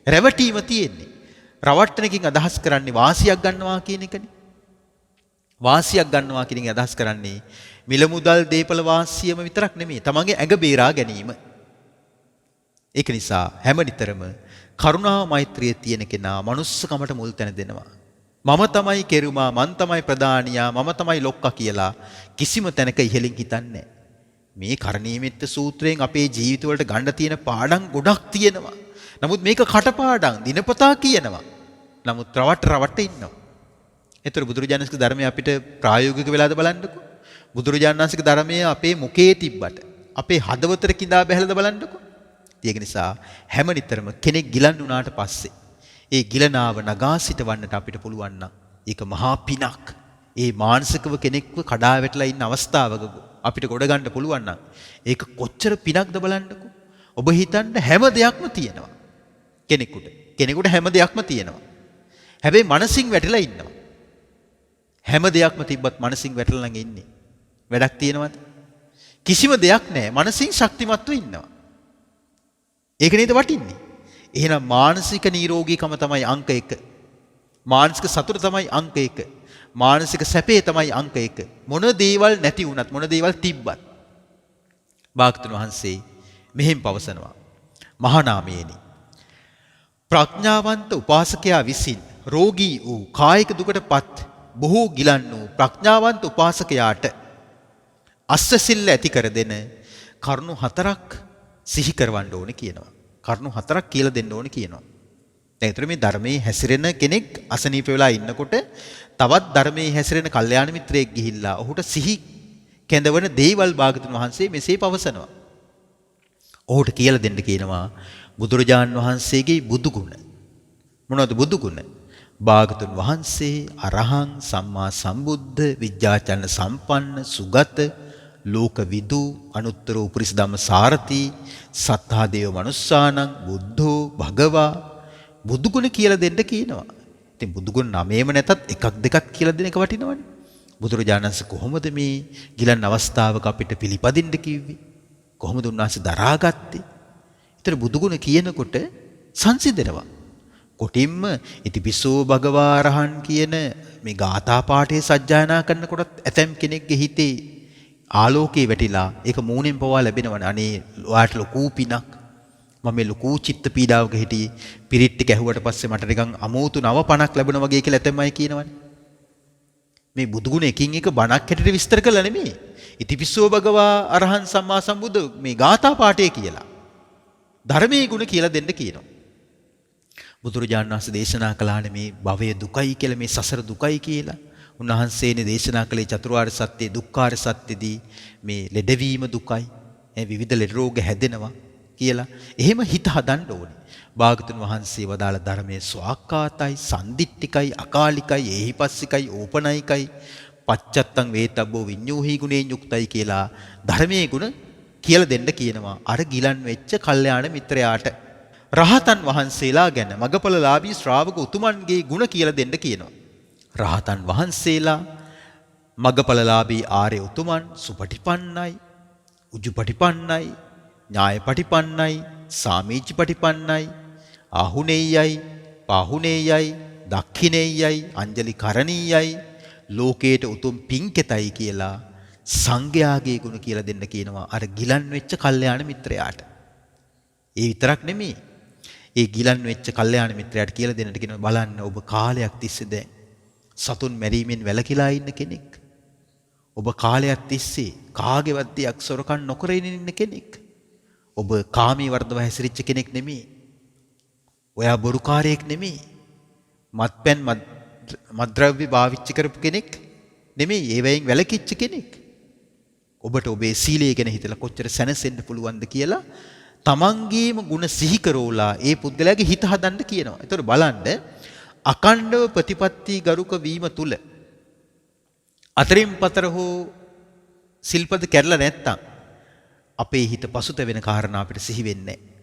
රැවටීම තියෙන්නේ. රවට්ටන එකකින් අදහස් කරන්නේ වාසියක් ගන්නවා කියන එකනේ. වාසියක් ගන්නවා කියන එකෙන් අදහස් කරන්නේ මිල මුදල් දීපල වාසියම විතරක් නෙමෙයි, තමන්ගේ ඇඟ බේරා ගැනීම. ඒක නිසා හැම නිතරම කරුණාව, මෛත්‍රිය තියෙන කෙනා මනුස්සකමට මුල් තැන දෙනවා. මම තමයි කෙරුමා, මං තමයි ප්‍රධානියා, මම තමයි ලොක්කා කියලා කිසිම තැනක ඉහළින් හිතන්නේ. මේ කරණීයමෙත්ත සූත්‍රයෙන් අපේ ජීවිතවලට ගන්න තියෙන පාඩම් ගොඩක් තියෙනවා. නමුත් මේක කටපාඩම් දිනපතා කියනවා. නමුත් රවට ඉන්නවා. ඒතර බුදුරජාණන් වහන්සේගේ ධර්මය අපිට ප්‍රායෝගික වෙලාද බලන්නකෝ. බුදුරජාණන් වහන්සේගේ ධර්මය අපේ මුඛයේ තිබ්බට අපේ හදවතට කිඳා බැහැලද බලන්නකෝ. ඒක නිසා හැම නිතරම කෙනෙක් ගිලන් වුණාට පස්සේ ඒ ගිලනාව නගා සිටවන්නට අපිට පුළුවන් නම් ඒක මහා පිනක්. ඒ මානසිකව කෙනෙක්ව කඩා වැටලා ඉන්න අවස්ථාවක අපිට ගොඩ ගන්න පුළුවන් නම් ඒක කොච්චර පිනක්ද බලන්නකෝ. ඔබ හිතන්න හැම දෙයක්ම තියෙනවා. කෙනෙකුට හැම දෙයක්ම තියෙනවා. හැබැයි මනසින් වැටලා ඉන්නවා. හැම දෙයක්ම තිබ්බත් මනසින් වැටලා නම් ඉන්නේ. වැඩක් තියෙනවද? කිසිම දෙයක් නැහැ. මනසින් ශක්තිමත්ව ඉන්නවා. ඒක නේද වටින්නේ. එහෙනම් මානසික නිරෝගීකම තමයි අංක 1. මානසික සතුට තමයි අංක 1. මානසික සැපේ තමයි අංක 1. මොන දේවල් නැති වුණත්, මොන දේවල් තිබ්බත් භාගතුන් වහන්සේ මෙහෙම පවසනවා. මහානාමයේනි, ප්‍රඥාවන්ත උපාසකයා විසින් රෝගී වූ කායික දුකටපත් බොහෝ ගිලන් වූ ප්‍රඥාවන්ත උපාසකයාට අස්සසිල්ල ඇති කර දෙන කරුණු 4ක් සිහි කරවන්න ඕනේ කියනවා. කරුණු 4ක් කියලා දෙන්න ඕනේ කියනවා. දැන් ඒතර මේ ධර්මයේ හැසිරෙන කෙනෙක් අසනීප වෙලා ඉන්නකොට තවත් ධර්මයේ හැසිරෙන කල්යාණ මිත්‍රයෙක් ගිහිල්ලා ඔහුට සිහි කැඳවන දේවල් භාගතුන් වහන්සේ මෙසේ පවසනවා. ඔහුට කියලා දෙන්න කියනවා බුදුරජාන් වහන්සේගේ බුදු ගුණ. මොනවද බුදු ගුණ? භාගතුන් වහන්සේ අරහං සම්මා සම්බුද්ධ විද්‍යාචර්ණ සම්පන්න සුගත ලෝකවිදු අනුත්තර උපරිස ධම්ම සාරති සත්තා දේව මනුස්සානං බුද්ධෝ භගවා බුදු ගුණ කියලා දෙන්න කියනවා. ඉතින් බුදු ගුණ 9ම නැතත් එකක් දෙකක් කියලා දෙන එක වටිනවනේ. බුදුරජාණන් වහන්සේ කොහොමද මේ ගිලන් අවස්ථාවක අපිට පිළිපදින්න කිව්වේ? කොහොමද උන්වහන්සේ දරාගත්තේ? ඊතර බුදු ගුණ කියනකොට සංසිඳනවා. කොටින්ම ඉතිපිසෝ භගවා අරහං කියන මේ ගාථා පාඨයේ සජ්ජායනා කරනකොටත් ඇතම් කෙනෙක්ගේ හිතේ ආලෝකේ වැටිලා ඒක මූණෙන් පවා ලැබෙනවනේ. අනේ ඔයාට ලොකු පිනක්. මම මේ ලොකු චිත්ත පීඩාවක හිටියේ. පිරිත් ටික ඇහුවට පස්සේ මට නිකන් අමෝතු නව පණක් ලැබුණා වගේ කියලා ඇතමයි කියනවනේ. මේ බුදු ගුණ එකින් එක බණක් හැටියට විස්තර කළා නෙමෙයි. ඉතිපිසෝ භගවා අරහං සම්මා සම්බුද්ධ මේ ගාථා පාඨය කියලා. ධර්මයේ ගුණ කියලා දෙන්න කියනවා. බුදුරජාණන් වහන්සේ දේශනා කළානේ මේ භවය දුකයි කියලා, මේ සසර දුකයි කියලා. උන්වහන්සේනේ දේශනා කළේ චතුරාර්ය සත්‍ය, දුක්ඛාර සත්‍යදී මේ ලෙඩවීම දුකයි. විවිධ ලෙඩ රෝග හැදෙනවා. කියලා. එහෙම හිත හදන්න ඕනේ. භාගතුන් වහන්සේ වදාළ ධර්මයේ ස්වාක්කාතයි, සම්දිට්ඨිකයි, අකාලිකයි, ඒහිපස්සිකයි, ඕපනයිකයි, පච්චත්තං වේතබ්බෝ විඤ්ඤෝහි ගුණේන් යුක්තයි කියලා ධර්මයේ ගුණ කියලා දෙන්න කියනවා. අර ගිලන් වෙච්ච කල්යාණ මිත්‍රයාට රහතන් වහන්සේලා ගැන මගපලලාභී ශ්‍රාවක උතුමන්ගේ ගුණ කියලා දෙන්න කියනවා. රහතන් වහන්සේලා මගපලලාභී ආර්ය උතුමන් සුපටිපන්නයි, උජුපටිපන්නයි, ඥායපටිපන්නයි, සාමීචිපටිපන්නයි, ආහුනේයයි, පාහුනේයයි, දක්ඛිනේයයි, අංජලි කරණීයයි, ලෝකේට උතුම් පිංකෙතයි කියලා සංඝයාගේ ගුණ කියලා දෙන්න කියනවා අර ගිලන් වෙච්ච කල්යාණ මිත්‍රයාට. ඒ විතරක් නෙමෙයි. ඒ ගිලන් වෙච්ච කල්යාණ මිත්‍රයාට කියලා දෙන්නට කියනවා බලන්න ඔබ කාලයක් තිස්සේ දැන් සතුන් මැරීමෙන් වැළකීලා ඉන්න කෙනෙක්. ඔබ කාලයක් තිස්සේ කාගේවත් දෙයක් සොරකම් නොකර ඉන්න කෙනෙක්. ඔබ කාමී වර්ධව හැසිරිච්ච කෙනෙක් නෙමෙයි. ඔයා බොරුකාරයෙක් නෙමෙයි. මත්පැන් මද්ද්‍රව්‍ය භාවිත කරපු කෙනෙක් නෙමෙයි. ඒවයින් වැළකීච්ච කෙනෙක්. ඔබට ඔබේ සීලය ගැන හිතලා කොච්චර සැනසෙන්න පුළුවන්ද කියලා තමන්ගේම ගුණ සිහි කරෝලා ඒ පුද්ගලයාගේ හිත හදන්න කියනවා. ඒතර බලන්න අකණ්ඩව ප්‍රතිපත්ති ගරුක වීම තුල අතරින් පතර හෝ සිල්පද කැඩලා නැත්තම් අපේ හිත පසුතැවෙන කාරණා අපිට සිහි වෙන්නේ නැහැ.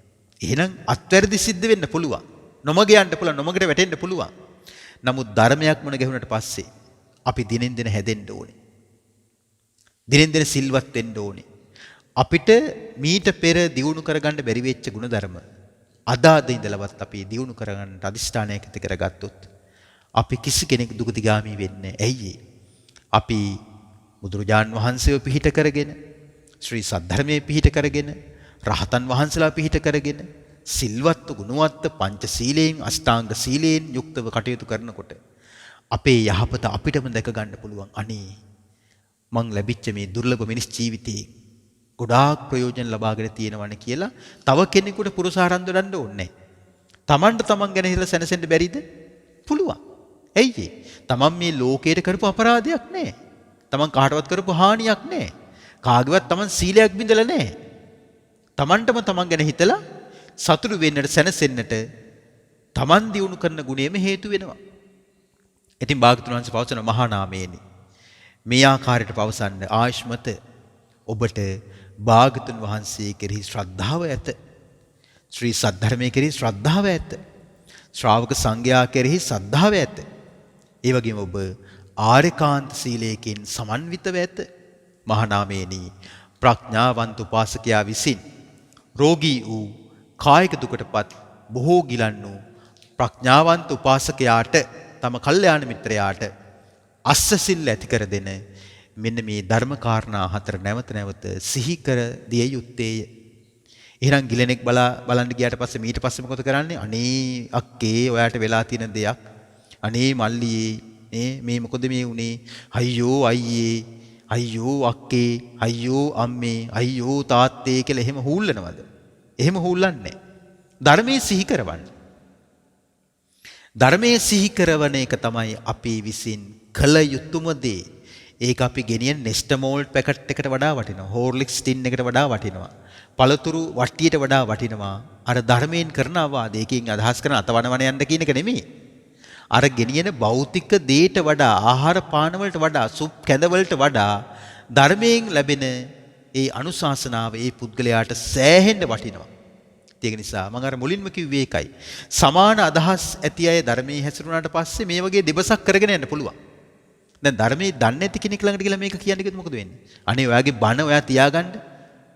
එහෙනම් අත්වැරදි සිද්ධ වෙන්න පුළුවන්. නොමග යන්න පුළුවන්, නොමගට වැටෙන්න පුළුවන්. නමුත් ධර්මයක් මුණ ගැහුනට පස්සේ අපි දිනෙන් දින හැදෙන්න ඕනේ. දිනෙන් දින සිල්වත් වෙන්න ඕනේ. අපිට මීට පෙර දියුණු කරගන්න බැරි වෙච්ච ගුණධර්ම අද ඉඳලවත් අපි දියුණු කරගන්න අදිෂ්ඨානයක් ඇති කරගත්තොත් අපි කිසි කෙනෙක් දුගතිගාමී වෙන්නේ නැහැ. ඇයි අපි බුදුරජාන් වහන්සේව පිහිට කරගෙන, ශ්‍රී සද්ධර්මයේ පිහිට කරගෙන, රහතන් වහන්සේලා පිහිට කරගෙන, සිල්වත් ගුණවත් පංචශීලයෙන් අෂ්ටාංග සීලයෙන් යුක්තව කටයුතු කරනකොට අපේ යහපත අපිටම දැක ගන්න පුළුවන්. අනේ මං ලැබිච්ච මේ දුර්ලභ මිනිස් ජීවිතේ ගොඩාක් ප්‍රයෝජන ලබාගෙන තියෙනවනේ කියලා තව කෙනෙකුට පුරුසාරම් දොඩන්න ඕනේ. තමන්ට තමන් ගැන හිතලා සැනසෙන්න බැරිද? පුළුවන්. ඇයි තමන් මේ ලෝකයට කරපු අපරාධයක් නැහැ. තමන් කාටවත් කරපු හානියක් නැහැ. කාගේවත් තමන් සීලයක් බිඳලා නැහැ. තමන්ටම තමන් ගැන හිතලා සතුටු වෙන්නට සැනසෙන්නට තමන් දියුණු කරන ගුණයම හේතු වෙනවා. ඉතින් භාගතුන් වහන්සේ පවසන මහා නාමයේනි මේ ආකාරයට පවසන්න ආයුෂ්මත ඔබට භාගතුන් වහන්සේ කෙරෙහි ශ්‍රද්ධාව ඇත. ශ්‍රී සද්ධර්මයේ කෙරෙහි ශ්‍රද්ධාව ඇත. ශ්‍රාවක සංඝයා කෙරෙහි ශ්‍රද්ධාව ඇත. ඒ වගේම ඔබ ආර්යකාන්ත සීලයෙන් සමන්විතව ඇත. මහා නාමයේනි ප්‍රඥාවන්ත උපාසකයා විසින් රෝගී වූ කායික දුකටපත් බොහෝ ගිලන් වූ ප්‍රඥාවන්ත උපාසකයාට තම කල්යාණ මිත්‍රයාට අස්සසිල් ඇති කර දෙන මෙන්න මේ ධර්ම කාරණා හතර නැවත නැවත සිහි කර දිය යුත්තේය. එහෙනම් ගිලෙනෙක් බලන්න ගියාට පස්සේ ඊට පස්සේ මොකද කරන්නේ? අනේ අක්කේ ඔයාට වෙලා තියෙන දෙයක්. අනේ මල්ලියේ මේ මොකද මේ උනේ? අයියෝ අයියේ, අයියෝ අක්කේ, අයියෝ අම්මේ, අයියෝ තාත්තේ කියලා එහෙම හූල්ලනවද? එහෙම හූල්ලන්නේ නැහැ. ධර්මයේ සිහි කරවන්න. ධර්මයේ සිහි කරවන එක තමයි අපි විසින් කළ යුතුම දේ. ඒක අපි ගෙනියන නෙස්ටමෝල් පැකට් එකට වඩා වටිනවා. හෝර්ලික්ස් ටින් එකට වඩා වටිනවා. පළතුරු වට්ටියට වඩා වටිනවා. අර ධර්මයෙන් කරන අවවාදයකින් අදහස් කරන අතවනවන යන්න කියන එක නෙමෙයි. අර ගෙනියන භෞතික දේට වඩා, ආහාර පාන වලට වඩා, සුප් කැඳ වලට වඩා ධර්මයෙන් ලැබෙන ඒ අනුශාසනාව ඒ පුද්ගලයාට සෑහෙන්න වටිනවා. ඒක නිසා මම අර මුලින්ම කිව්වේ ඒකයි. සමාන අදහස් ඇති අය ධර්මයේ හැසිරුණාට පස්සේ මේ වගේ දෙබසක් කරගෙන යන්න පුළුවන්. දැන් ධර්මයේ දන්නේ නැති කෙනෙක් ළඟට ගිහලා මේක කියන්නේ කිව්වොත් මොකද වෙන්නේ? අනේ ඔයාගේ බණ ඔයා තියාගන්න.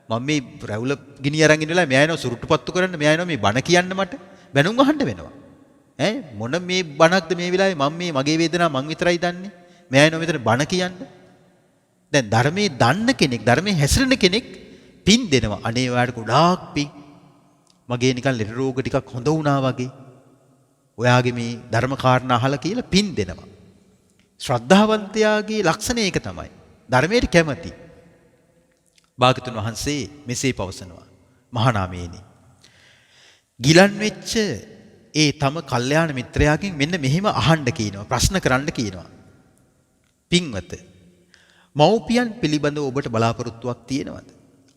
මම මේ රැවුල ගිනි අරන් ඉන්නලා මෙයා එනවා සුරුට්ටුපත්තු කරන්න, මෙයා එනවා මේ බණ කියන්න මට බැනුම් අහන්න වෙනවා. මොන මේ බණක්ද මේ වෙලාවේ? මම මේ මගේ වේදනාව මං විතරයි දන්නේ. මෙයා එනවා මෙතන බණ කියන්න. දැන් ධර්මයේ දන්න කෙනෙක්, ධර්මයේ හැසිරෙන කෙනෙක් පින් දෙනවා. අනේ ඔයාට ගොඩාක් පින්. මගේ නිකන් ලෙඩ රෝග ටිකක් හොඳ වුණා වගේ. ඔයාගේ මේ ධර්ම කාරණා අහලා කියලා පින් දෙනවා. ශ්‍රද්ධාවන්තයාගේ ලක්ෂණය ඒක තමයි. ධර්මයට කැමති. භාගතුන් වහන්සේ මෙසේ පවසනවා. මහා නාමයේනි. ගිලන් වෙච්ච ඒ තම කල්යාණ මිත්‍රයාගෙන් මෙන්න මෙහෙම අහන්න කියනවා. ප්‍රශ්න කරන්න කියනවා. පින්වත, මව්පියන් පිළිබඳව ඔබට බලාපොරොත්තුවක් තියෙනවද?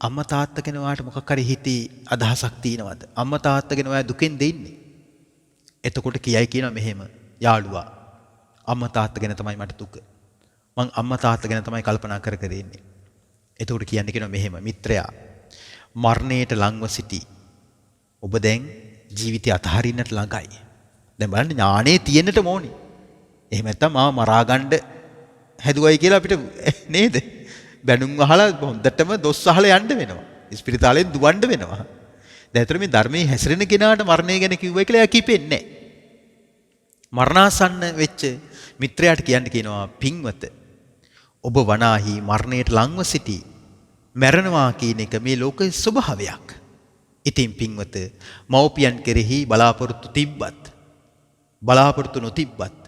අම්මා තාත්තා ගැන ඔයාට මොකක් හරි හිතේ අදහසක් තියෙනවද? අම්මා තාත්තා ගැන ඔයා දුකෙන් දෙන්නේ. එතකොට කියයි කියනවා මෙහෙම යාළුවා අම්මා තාත්තා ගැන තමයි මට දුක. මං අම්මා තාත්තා ගැන තමයි කල්පනා කර කර ඉන්නේ. එතකොට කියන්නේ කියනවා මෙහෙම මිත්‍රයා මරණයට ලංව සිටි. ඔබ දැන් ජීවිතය අතහරින්නට ළඟයි. දැන් බලන්න ඥානේ තියෙන්නට ඕනි. එහෙම නැත්නම් මාව මරා ගන්න හැදුවයි කියලා අපිට නේද? බැනුම් අහලා හොඳටම දොස් අහලා යන්න වෙනවා. ස්පිරිතාලෙන් දුවන්න වෙනවා. දැන් අතර මේ ධර්මයේ හැසිරෙන කෙනාට මරණය ගැන කිව්වයි කියලා එයා කිපෙන්නේ නැහැ. මරණාසන්න වෙච්ච මිත්‍රයාට කියනවා පින්වත ඔබ වනාහි මරණයට ලංව සිටි. මැරෙනවා කියන එක මේ ලෝකයේ ස්වභාවයක්. ඉතින් පින්වත මව්පියන් කෙරෙහි බලාපොරොත්තු තිබ්බත් බලාපොරොත්තු නොතිබ්බත්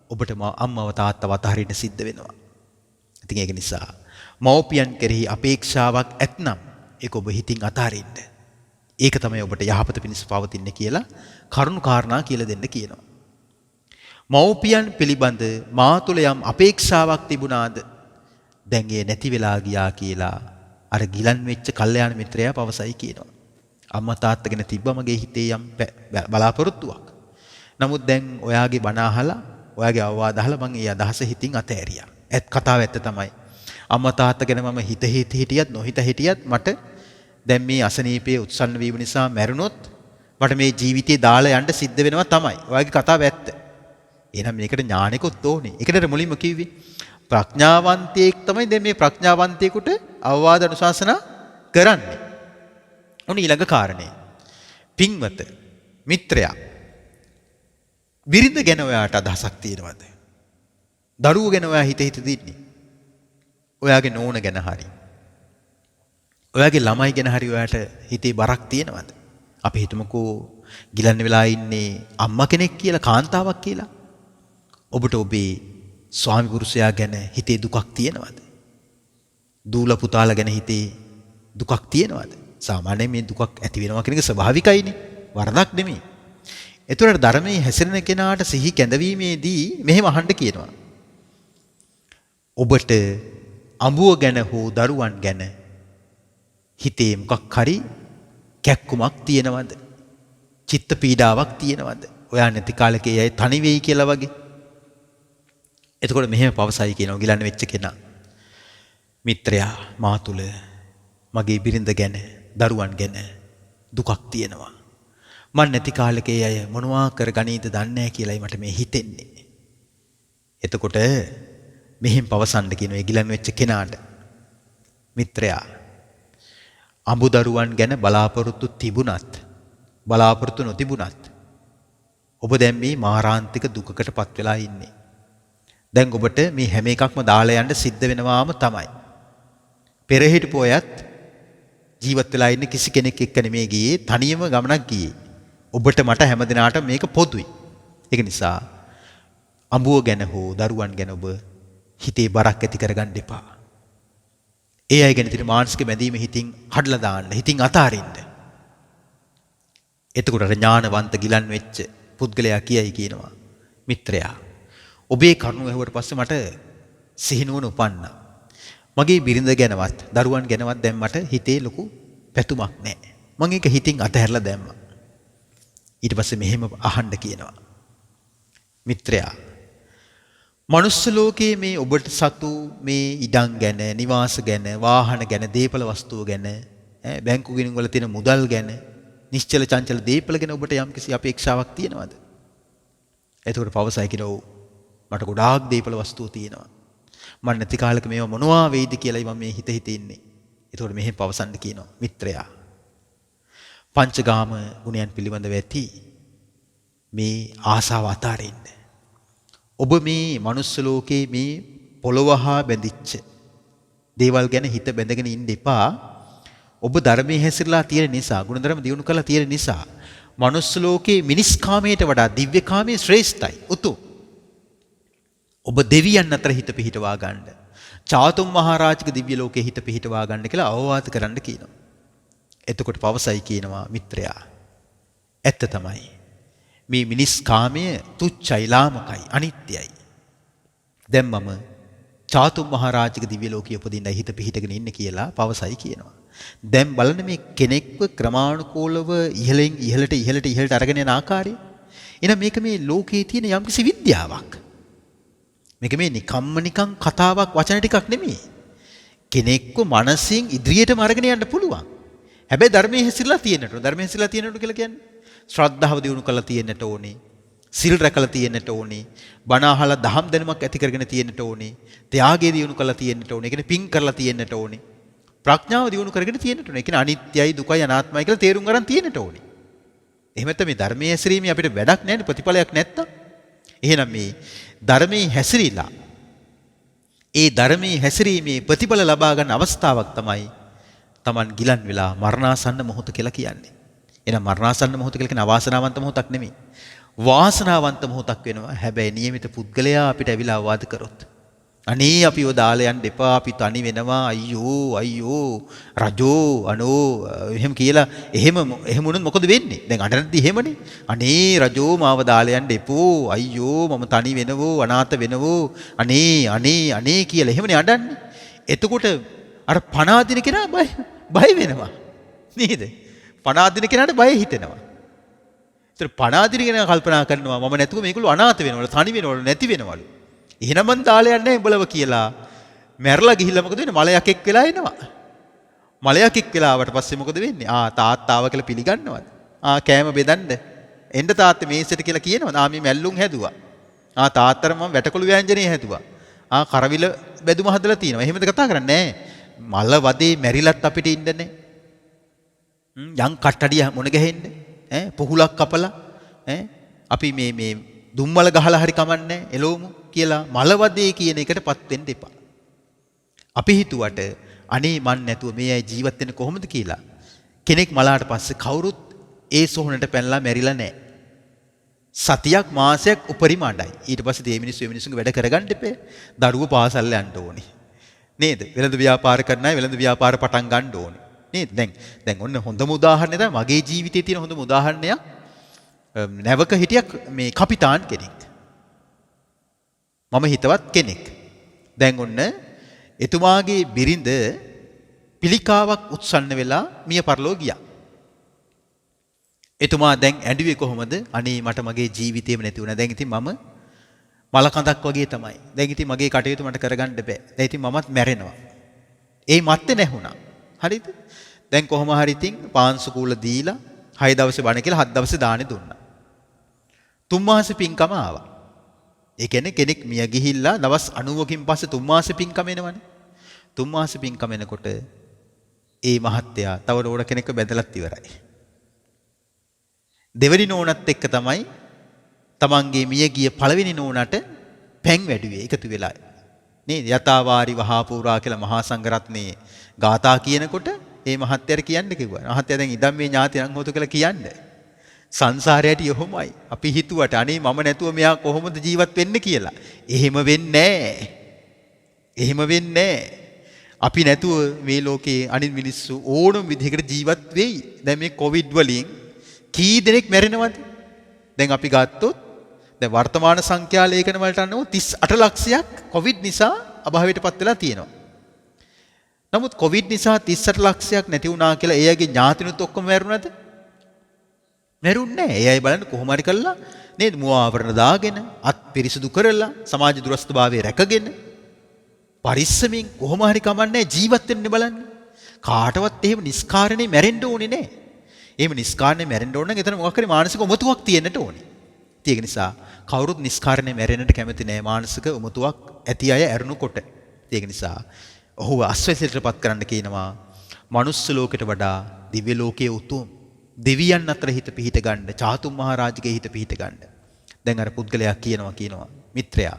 ඔබට අම්මව තාත්තව අතහරින්න සිද්ධ වෙනවා. ඉතින් ඒක නිසා මව්පියන් කෙරෙහි අපේක්ෂාවක් ඇතනම් ඒක ඔබ හිතින් අතහරින්න. ඒක තමයි ඔබට යහපත පිණිස පවතින්නේ කියලා කරුණු කාරණා කියලා දෙන්න කියනවා. මව්පියන් පිළිබඳ මා තුළ යම් අපේක්ෂාවක් තිබුණාද දැන් ඒ නැති වෙලා ගියා කියලා අර ගිලන් වෙච්ච කල්යාණ මිත්‍රයා පවසයි කියනවා. අම්මා තාත්තා ගැන තිබ්බ මගේ හිතේ යම් බලාපොරොත්තුවක්. නමුත් දැන් ඔයාගේ බණ අහලා ඔයාගේ අවවාද අහලා මම ඒ අදහස හිතින් අතෑරියා. කතාව ඇත්ත තමයි. අම්මා තාත්තා ගැන මම හිටියත් නොහිත හිටියත් මට දැන් මේ අසනීපයේ උත්සන්න වීම නිසා මැරුණොත් මට මේ ජීවිතේ දාලා යන්න සිද්ධ වෙනවා තමයි. ඔයාගේ කතාව ඇත්ත. එහෙනම් මේකට ඥානෙකුත් ඕනේ. ඒකට මුලින්ම කිව්වේ ප්‍රඥාවන්තයෙක් තමයි දැන් මේ ප්‍රඥාවන්තයෙකුට අවවාද අනුශාසනා කරන්නේ. ඔන්න ඊළඟ කාරණේ. පින්වත මිත්‍රයා බිරිඳ ගැන ඔයාට අදහසක් තියෙනවද? දරුවෝ ගැන ඔයා හිත දින්නේ? ඔයාගේ නෝන ගැන හරි. ඔයාගේ ළමයි ගැන හරි ඔයාට හිතේ බරක් තියෙනවද? අපි හිතමුකෝ ගිලන්න වෙලා ඉන්නේ අම්මා කෙනෙක් කියලා කාන්තාවක් කියලා. ඔබට ඔබේ ස්වාමි පුරුෂයා ගැන හිතේ දුකක් තියෙනවද? දූල පුතාලා ගැන හිතේ දුකක් තියෙනවද? සාමාන්‍යයෙන් මේ දුකක් ඇති වෙනවා කියන එක ස්වභාවිකයිනේ. වරදක් නෙමෙයි. ඒතරට ධර්මයේ හැසිරෙන කෙනාට සිහි කැඳවීමේදී මෙහෙම අහන්න කියනවා. ඔබට අඹුව ගැන හෝ දරුවන් ගැන හිතේ මොකක් හරි කැක්කුමක් තියෙනවද? චිත්ත පීඩාවක් තියෙනවද? ඔයා නැති කාලේ අය තනි වෙයි කියලා වගේ. එතකොට මෙහෙම පවසයි කියනවා ගිලන්න වෙච්ච කෙනා. මිත්‍රයා මා තුල මගේ බිරිඳ ගැන දරුවන් ගැන දුකක් තියෙනවා. මන් නැති කාලේ අය මොනවා කර ගනීද දන්නේ නැහැ කියලායි මට මේ හිතෙන්නේ. එතකොට මෙහෙම පවසන්න කියනවා ගිලන් වෙච්ච කෙනාට. මිත්‍රයා අඹු දරුවන් ගැන බලාපොරොත්තු තිබුණත් බලාපොරොත්තු නොතිබුණත් ඔබ දැන් මේ මාරාන්තික දුකකටපත් වෙලා ඉන්නේ. දැන් ඔබට මේ හැම එකක්ම දාලා යන්න සිද්ධ වෙනවාම තමයි. පෙර හිටපු අයත් ජීවත් වෙලා ඉන්න කිසි කෙනෙක් එක්ක නෙමෙයි ගියේ, තනියම ගමනක් ගියේ. ඔබට මට හැමදිනාට මේක පොදුයි. ඒක නිසා අඹුව ගැන හෝ දරුවන් ගැන ඔබ හිතේ බරක් ඇති කරගන්න එපා. ඒ අය ගැන තියෙන මානසික බැඳීම හිතින් හඩලා දාන්න, හිතින් අතාරින්න. එතකොට ඥානවන්ත ගිලන් වෙච්ච පුද්ගලයා කියයි කියනවා මිත්‍රයා ඔබේ කරුණ ඇහුවට පස්සේ මට සිහිනුවන උපන්නා. මගේ බිරිඳ ගැනවත් දරුවන් ගැනවත් දැන් මට හිතේ ලොකු පැතුමක් නැහැ. මම ඒක හිතින් අතහැරලා දැම්මා. ඊට පස්සේ මෙහෙම අහන්න කියනවා. මිත්‍රයා මනුස්ස ලෝකයේ මේ ඔබට සතු මේ ඉඩම් ගැන, නිවාස ගැන, වාහන ගැන, දේපල වස්තුව ගැන, බැංකු ගිණුම් වල තියෙන මුදල් ගැන, නිශ්චල චංචල දේපල ගැන ඔබට යම්කිසි අපේක්ෂාවක් තියෙනවද? එතකොට පවසයි කියනවා මට ගොඩාක් දේපල වස්තුව තියෙනවා. මම නැති කාලෙක මේවා මොනවා වෙයිද කියලායි මම මේ හිත ඉන්නේ. එතකොට මෙහෙම පවසන්න කියනවා මිත්‍රයා. පංචකාම ගුණයන් පිළිබඳව ඇති මේ ආසාව අතාරින්න. ඔබ මේ මනුස්ස ලෝකේ මේ පොළොව හා බැඳිච්ච දේවල් ගැන හිත බැඳගෙන ඉන්න එපා. ඔබ ධර්මයේ හැසිරලා තියෙන නිසා, ගුණධර්ම දියුණු කරලා තියෙන නිසා මනුස්ස ලෝකේ මිනිස් කාමයට වඩා දිව්‍ය කාමයේ ශ්‍රේෂ්ඨයි, උතුම්. ඔබ දෙවියන් අතර හිත පිහිටවා ගන්න. චාතුම් මහරජාගේ දිව්‍ය ලෝකයේ හිත පිහිටවා ගන්න කියලා අවවාද කරන්න කියනවා. එතකොට පවසයි කියනවා මිත්‍රයා. ඇත්ත තමයි. මේ මිනිස් කාමයේ තුච්චයි, ලාමකයි, අනිත්‍යයි. දැන් මම චාතුම් මහරජාගේ දිව්‍ය ලෝකයේ උපදින්නයි හිත පිහිටගෙන ඉන්නේ කියලා පවසයි කියනවා. දැන් බලන්න මේ කෙනෙක්ව ක්‍රමානුකූලව ඉහළින් ඉහළට අරගෙන යන ආකාරය. එහෙනම් මේක මේ ලෝකයේ තියෙන යම්කිසි විද්‍යාවක්. මේක මේ නිකන් කතාවක් වචන ටිකක් නෙමෙයි. කෙනෙක්ව මනසින් ඉදිරියටම අරගෙන යන්න පුළුවන්. හැබැයි ධර්මයේ හැසිරලා තියෙන්නට ඕන. ධර්මයේ හැසිරලා තියෙන්නට කියලා කියන්නේ ශ්‍රද්ධාව දියුණු කරලා තියෙන්නට ඕනේ. සිල් රැකලා තියෙන්නට ඕනේ. බණ අහලා දහම් දැනුමක් ඇති කරගෙන තියෙන්නට ඕනේ. ත්‍යාගය දියුණු කරලා තියෙන්නට ඕනේ. ඒ කියන්නේ පින් කරලා තියෙන්නට ඕනේ. ප්‍රඥාව දියුණු කරගෙන තියෙන්නට ඕනේ. ඒ කියන්නේ අනිත්‍යයි දුකයි අනාත්මයි කියලා තේරුම් ගන්න තියෙන්නට ඕනේ. එහෙම නැත්නම් මේ ධර්මයේ හැසිරීමේ අපිට වැඩක් නැහැ නේ ප්‍රතිඵලයක් නැත්තම්. එහෙනම් මේ ධර්මයේ හැසිරීලා ඒ ධර්මයේ හැසිරීමේ ප්‍රතිඵල ලබා ගන්න අවස්ථාවක් තමයි Taman ගිලන් වෙලා මරණාසන්න මොහොත කියලා කියන්නේ. එහෙනම් මරණාසන්න මොහොත කියලා කියන්නේ අවාසනාවන්ත මොහොතක් නෙමෙයි. වාසනාවන්ත මොහොතක් වෙනවා. හැබැයි નિયમિત පුද්ගලයා අපිට ඇවිල්ලා අවවාද කරොත්. අනේ අපිව දාලා යන්න එපා. අපි තනි වෙනවා. අයියෝ රජෝ අනෝ එහෙම කියලා එහෙම වුණොත් මොකද වෙන්නේ? දැන් අඬනදී එහෙමනේ. අනේ රජෝ මාව දාලා යන්න එපෝ. අයියෝ මම තනි වෙනවෝ අනාථ වෙනවෝ. අනේ කියලා එහෙමනේ අඬන්නේ. එතකොට අර පණ අදින කෙනා බය වෙනවා. නේද? පණ අදින කෙනාට බය හිතෙනවා. ඒතර පණ අදින කෙනා කල්පනා කරනවා මම නැතුව මේගොල්ලෝ අනාථ වෙනවලු, තනි වෙනවලු, නැති වෙනවලු. එහෙනම් මං දාලා යන්නේ උඹලව කියලා මැරලා ගිහිල්ලා මොකද වෙන්නේ? මලයක් එක් වෙලා එනවා. මලයක් එක් වෙලා ආවට පස්සේ මොකද වෙන්නේ? තාත්තාව කියලා පිළිගන්නවද? කෑම බෙදන්න. එන්න තාත්තේ මේසෙට කියලා කියනවද? මේ මැල්ලුම් හැදුවා. තාත්තර මම වැටකොළු ව්‍යංජනේ හැදුවා. කරවිල බෙදුම හදලා තියෙනවා. එහෙමද කතා කරන්නේ? මල වදේ මැරිලත් අපිට ඉන්නනේ. යම් කට්ටඩිය මොන ගහෙන්නේ? පොහුලක් කපලා අපි මේ දුම්මල ගහලා හරි කමන්නේ එළවමු කියලා මලවදේ කියන එකටපත් වෙන්න එපා. අපි හිතුවට අනේ මන් නැතුව මේ අය ජීවත් වෙන්නේ කොහොමද කියලා. කෙනෙක් මලාට පස්සේ කවුරුත් ඒ සොහනට පැනලා මැරිලා නැහැ. සතියක් මාසයක් උපරිම අඩයි. ඊට පස්සේ මේ මිනිස්සුන්ගේ වැඩ කරගන්න එපේ. දරුවෝ පාසල් යන්න ඕනේ. නේද? වෙළඳ ව්‍යාපාර කරන අය වෙළඳ ව්‍යාපාර පටන් ගන්න ඕනේ. නේද? දැන් ඔන්න හොඳම උදාහරණය තමයි මගේ ජීවිතයේ තියෙන හොඳම උදාහරණයක්. නැවක හිටියක් මේ කපිතාන් කෙනෙක්. මම හිතවත් කෙනෙක්. දැන් ඔන්න එතුමාගේ බිරිඳ පිළිකාවක් උත්සන්න වෙලා මිය පරලෝ ගියා. එතුමා දැන් ඇඬුවේ කොහොමද? අනේ මට මගේ ජීවිතේම නැති වුණා. දැන් ඉතින් මම මල කඳක් වගේ තමයි. දැන් ඉතින් මගේ කටයුතු මට කරගන්න බෑ. දැන් ඉතින් මමත් මැරෙනවා. ඒ මත්තේ නැහුණා. හරිද? දැන් කොහොම හරි ඉතින් පාන්සු කූල දීලා 6 දවසේ බණ කියලා 7 දවසේ දානේ දුන්නා. 3 මාසෙ පින්කම ආවා. ඒ කියන්නේ කෙනෙක් මිය ගිහිල්ලා දවස් 90කින් පස්සේ 3 මාසෙ පින්කම එනවනේ. 3 මාසෙ පින්කම එනකොට ඒ මහත්තයා තව නෝන කෙනෙක්ව බැඳලත් ඉවරයි. දෙවෙනි නෝනත් එක්ක තමයි තමන්ගේ මිය ගිය පළවෙනි නෝනට පැන් වැඩුවේ එකතු වෙලා. නේද? යතාවාරි වහාපූරා කියලා මහා සංඝරත්නයේ ගාථා කියනකොට මේ මහත්තයාට කියන්න කිව්වා. මහත්තයා දැන් ඉදම් මේ ඥාතියන් හොතු කියලා කියන්නේ. සංසාරයට යොමයි. අපි හිතුවට අනේ මම නැතුව මෙයා කොහොමද ජීවත් වෙන්නේ කියලා. එහෙම වෙන්නේ නැහැ. අපි නැතුව මේ ලෝකේ අනිත් මිනිස්සු ඕනම විදිහකට ජීවත් වෙයි. දැන් මේ කොවිඩ් වලින් කී දෙනෙක් මැරෙනවද? දැන් අපි ගත්තොත් දැන් වර්තමාන සංඛ්‍යා ලේඛන වලට අනුව 38 ලක්ෂයක් කොවිඩ් නිසා අභාවයටපත් වෙලා තියෙනවා. නමුත් කොවිඩ් නිසා 38 ලක්ෂයක් නැති වුණා කියලා ඒ අයගේ ඥාතිනුත් ඔක්කොම මැරුණාද? මැරුන්නේ නැහැ. ඒ අය බලන්න කොහොම හරි කළා නේද? මුව ආවරණ දාගෙන අත් පිරිසිදු කරලා සමාජ දුරස්ථභාවය රැකගෙන පරිස්සමින් කොහොම හරි කමන්නේ ජීවත් වෙන්න බලන්න. කාටවත් එහෙම නිස්කාරණේ මැරෙන්න ඕනේ නැහැ. එහෙම නිස්කාරණේ මැරෙන්න ඕන නම් එතන මොකක් හරි මානසික උමතුවක් තියෙන්නට ඕනේ. ඒක නිසා කවුරුත් නිස්කාරණේ මැරෙන්නට කැමති නැහැ. මානසික උමතුවක් ඇති අය ඇරුණුකොට. ඒක නිසා ඔහුව අස්වැසිතටපත් කරන්න කියනවා. මනුස්ස ලෝකෙට වඩා දිව්‍ය ලෝකයේ උතුම්. දෙවියන් අතර හිත පිහිට ගන්න, චාතුම් මහරජගේ හිත පිහිට ගන්න. දැන් අර පුද්ගලයා කියනවා මිත්‍රයා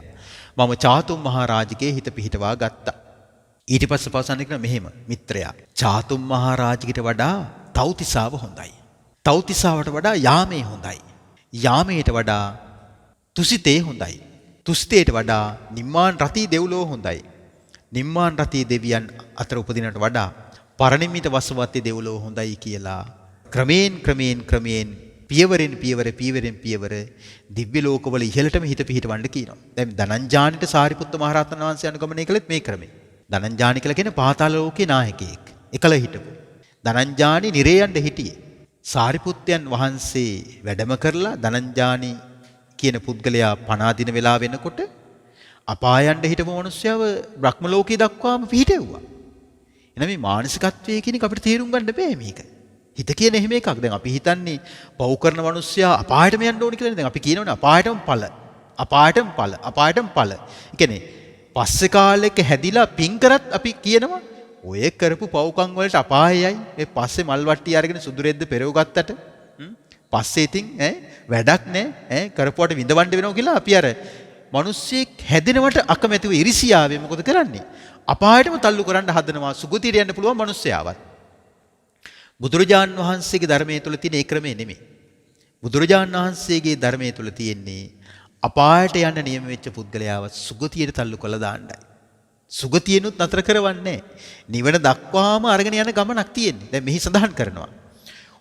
මම චාතුම් මහරජගේ හිත පිහිටවා ගත්තා. ඊට පස්සේ පවසන්නේ කියන මෙහෙම මිත්‍රයා චාතුම් මහරජගිට වඩා තෞතිසාව හොඳයි. තෞතිසාවට වඩා යාමේ හොඳයි. යාමේට වඩා තුසිතේ හොඳයි. තුසිතේට වඩා නිම්මාන් රතී දෙව්ලෝ හොඳයි. නිම්මාන් රතී දෙවියන් අතර උපදිනට වඩා පරිනිම්මිත වසවත්තේ දෙව්ලෝ හොඳයි කියලා ක්‍රමයෙන් පියවරෙන් පියවර දිව්‍ය ලෝකවල ඉහළටම හිත පිහිටවන්න කියනවා. දැන් ධනංජානිට සාරිපුත්ත මහ රහතන් වහන්සේ අනුගමනය කළෙත් මේ ක්‍රමේ. ධනංජානි කියලා කියන්නේ පාතාල ලෝකේ නායකයෙක්. එකල හිටපු. ධනංජානි නිරේයන්ට හිටියේ. සාරිපුත්තයන් වහන්සේ වැඩම කරලා ධනංජානි කියන පුද්ගලයා පණ අදින වෙලාව වෙනකොට අපායන්ට හිටපු මිනිස්සයව බ්‍රහ්ම ලෝකයේ දක්වාම පිහිටෙව්වා. එහෙනම් මේ මානසිකත්වයේ කියන එක අපිට තේරුම් ගන්න බෑ මේක. හිත කියන එහෙම එකක්. දැන් අපි හිතන්නේ පව් කරන මිනිස්සයා අපායටම යන්න ඕනි කියලා. දැන් අපි කියනවනේ අපායටම ඵල. අපායටම ඵල. අපායටම ඵල. ඒ කියන්නේ පස්සේ කාලෙක හැදිලා පින් කරත් අපි කියනවා ඔය කරපු පව්කම් වලට අපායයි. මේ පස්සේ මල් වට්ටිය අරගෙන සුදුරෙද්ද පෙරව ගත්තට පස්සේ ඉතින් වැඩක් නැහැ. කරපුවට විඳවන්න වෙනවා කියලා අපි අර මිනිස්සෙක් හැදෙනවට අකමැතිව ඉරිසියාවේ මොකද කරන්නේ? අපායටම තල්ලු කරන්න හදනවා සුගතියට යන්න පුළුවන් මිනිස්සයාවත්. බුදුරජාන් වහන්සේගේ ධර්මයේ තුල තියෙන ඒ ක්‍රමය නෙමෙයි. බුදුරජාන් වහන්සේගේ ධර්මයේ තුල තියෙන්නේ අපායට යන්න නියම වෙච්ච පුද්ගලයාව සුගතියට තල්ලු කළා දාන්නයි. සුගතියනොත් නතර කරවන්නේ නිවන දක්වාම අරගෙන යන ගමනක් තියෙන්නේ. දැන් මෙහි සඳහන් කරනවා.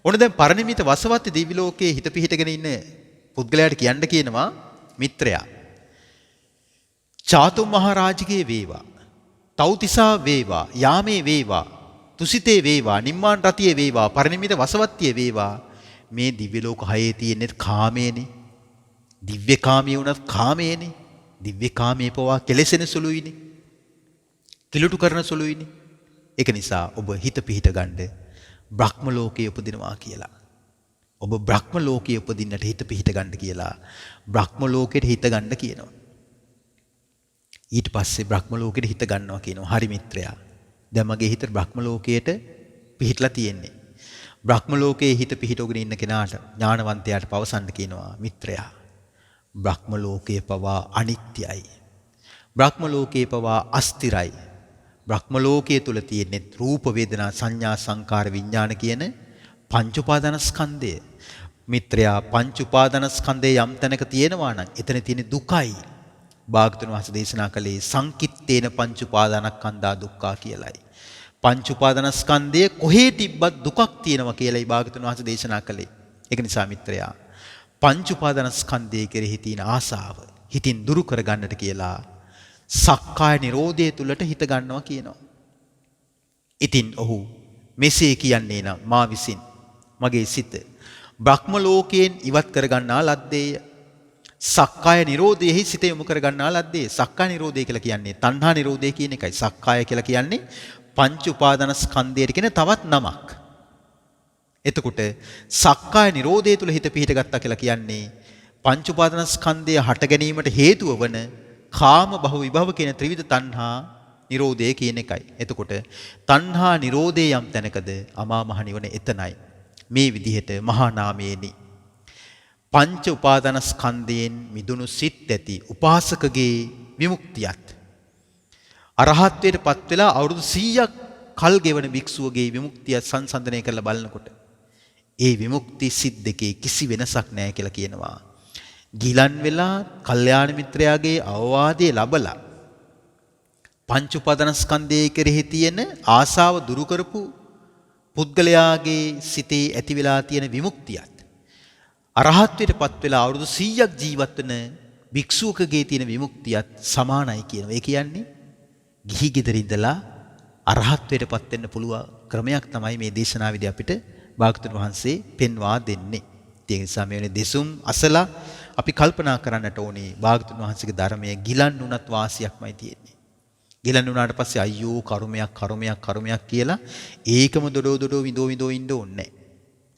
ඕන දැන් පරිණිමිත වසවත්ති දිව්‍ය ලෝකයේ හිත පිහිටගෙන ඉන්න පුද්ගලයාට කියන්න කියනවා මිත්‍රයා. චාතුම් මහරජගේ වේවා. තෞතිසා වේවා. යාමේ වේවා. තුසිතේ වේවා. නිම්මාන් රතියේ වේවා. පරිණිමිත වසවත්තියේ වේවා. මේ දිව්‍ය ලෝක හයේ තියෙන්නේ කාමයේනේ. දිව්‍ය කාමයේ උනත් කාමයේනේ. දිව්‍ය කාමයේ පවා කෙලෙසෙන සුළුයිනේ. කිලුටු කරන සුළුයිනේ. ඒක නිසා ඔබ හිත පිහිට ගන්න බ්‍රහ්ම ලෝකයේ උපදිනවා කියලා. ඔබ බ්‍රහ්ම ලෝකයේ උපදින්නට හිත පිහිට ගන්න කියලා බ්‍රහ්ම ලෝකෙට හිත ගන්න කියනවා. ඊට පස්සේ බ්‍රහ්ම ලෝකෙට හිත ගන්නවා කියනවා. හරි මිත්‍රයා. දැන් මගේ හිත බ්‍රහ්ම ලෝකයට පිහිටලා තියෙන්නේ. බ්‍රහ්ම ලෝකයේ හිත පිහිටවගෙන ඉන්න කෙනාට ඥානවන්තයාට පවසන්න කියනවා මිත්‍රයා. බ්‍රහ්ම ලෝකයේ පවා අනිත්‍යයි. බ්‍රහ්ම ලෝකයේ පවා අස්තිරයි. බ්‍රහ්ම ලෝකයේ තුල තියෙන්නේ රූප වේදනා සංඥා සංකාර විඥාන කියන පංච උපාදානස්කන්ධය. මිත්‍රයා පංච උපාදානස්කන්ධයේ යම් තැනක තියෙනවා නම් එතන තියෙන දුකයි. භාගතුන් වහන්සේ දේශනා කළේ සංකිට්තේන පංච උපාදානස්කන්ධා දුක්ඛා කියලයි. පංච උපාදානස්කන්ධයේ කොහේ තිබ්බත් දුකක් තියෙනවා කියලයි භාගතුන් වහන්සේ දේශනා කළේ. ඒක නිසා මිත්‍රයා පංච උපාදානස්කන්ධයේ කෙරෙහි තියෙන ආසාව හිතින් දුරු කර ගන්නට කියලා සක්කාය නිරෝධය තුලට හිත ගන්නවා කියනවා. ඉතින් ඔහු මෙසේ කියන්නේ නම් මා විසින් මගේ සිත බ්‍රහ්ම ලෝකයෙන් ඉවත් කර ගන්නා ලද්දේය. සක්කාය නිරෝධයෙහි සිත යොමු කර ගන්නා ලද්දේ. සක්කාය නිරෝධය කියලා කියන්නේ තණ්හා නිරෝධය කියන එකයි. සක්කාය කියලා කියන්නේ පංච උපාදානස්කන්ධයට කියන තවත් නමක්. එතකොට සක්කාය නිරෝධය තුල හිත පිහිට ගත්තා කියලා කියන්නේ පංච උපාදානස්කන්ධය හට ගැනීමට හේතුව වන කාම භව විභව කියන ත්‍රිවිධ තණ්හා නිරෝධය කියන එකයි. එතකොට තණ්හා නිරෝධය යම් තැනකද අමා මහ නිවන එතනයි. මේ විදිහට මහා නාමයේනි පංච උපාදානස්කන්ධයෙන් මිදුණු සිත් ඇති උපාසකගේ විමුක්තියත් අරහත්ත්වයට පත් වෙලා අවුරුදු 100ක් කල් ගෙවන භික්ෂුවගේ විමුක්තිය සංසන්දනය කරලා බලනකොට ඒ විමුක්ති සිත් දෙකේ කිසි වෙනසක් නැහැ කියලා කියනවා. ගිලන් වෙලා කල්යාණ මිත්‍රයාගේ අවවාදයේ ලබලා පංච උපාදානස්කන්ධයේ කෙරෙහි තියෙන ආසාව දුරු කරපු පුද්ගලයාගේ සිතේ ඇති වෙලා තියෙන විමුක්තියත් අරහත්ත්වයට පත් වෙලා අවුරුදු 100ක් ජීවත් වෙන භික්ෂුවකගේ තියෙන විමුක්තියත් සමානයි කියනවා. ඒ කියන්නේ ගිහි ගෙදර ඉඳලා අරහත්ත්වයට පත් වෙන්න පුළුවන් ක්‍රමයක් තමයි මේ දේශනාවේදී අපිට භාගතුන් වහන්සේ පෙන්වා දෙන්නේ. ඒ නිසා මේ වෙන දෙසුම් අසලා අපි කල්පනා කරන්නට ඕනේ භාගතුන් වහන්සේගේ ධර්මයේ ගිලන් උනත් වාසියක්මයි තියෙන්නේ. ගිලන් උනාට පස්සේ අයියෝ කර්මයක් කියලා ඒකම දොඩෝ විඳෝ ඉන්න ඕනේ.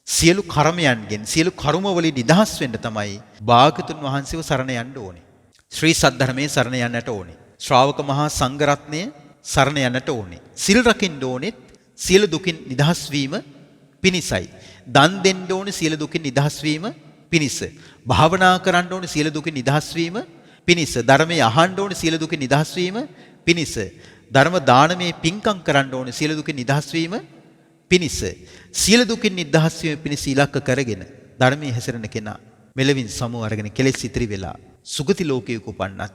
සියලු කර්මයන්ගෙන් සියලු කර්ම වලින් නිදහස් වෙන්න තමයි භාගතුන් වහන්සේව සරණ යන්න ඕනේ. ශ්‍රී සද්ධර්මයේ සරණ යන්නට ඕනේ. ශ්‍රාවක මහා සංඝ රත්නය සරණ යන්නට ඕනේ. සිල් රකින්න ඕනෙත් සියලු දුකින් නිදහස් වීම පිණිසයි. දන් දෙන්න ඕනේ සියලු දුකින් නිදහස් වීම පිණිස. භාවනා කරන්න ඕනේ සියලු දුකින් නිදහස් වීම පිණිස. ධර්මයේ අහන්න ඕනේ සියලු දුකින් නිදහස් වීම පිණිස. ධර්ම දානමේ පින්කම් කරන්න ඕනේ සියලු දුකින් නිදහස් වීම පිණිස. සියලු දුකින් නිදහස් වීම පිණිස ඉලක්ක කරගෙන ධර්මයේ හැසිරෙන කෙනා මෙලවින් සමුව අරගෙන කෙලෙස් ඉතිරි වෙලා සුගති ලෝකයක උපන්නත්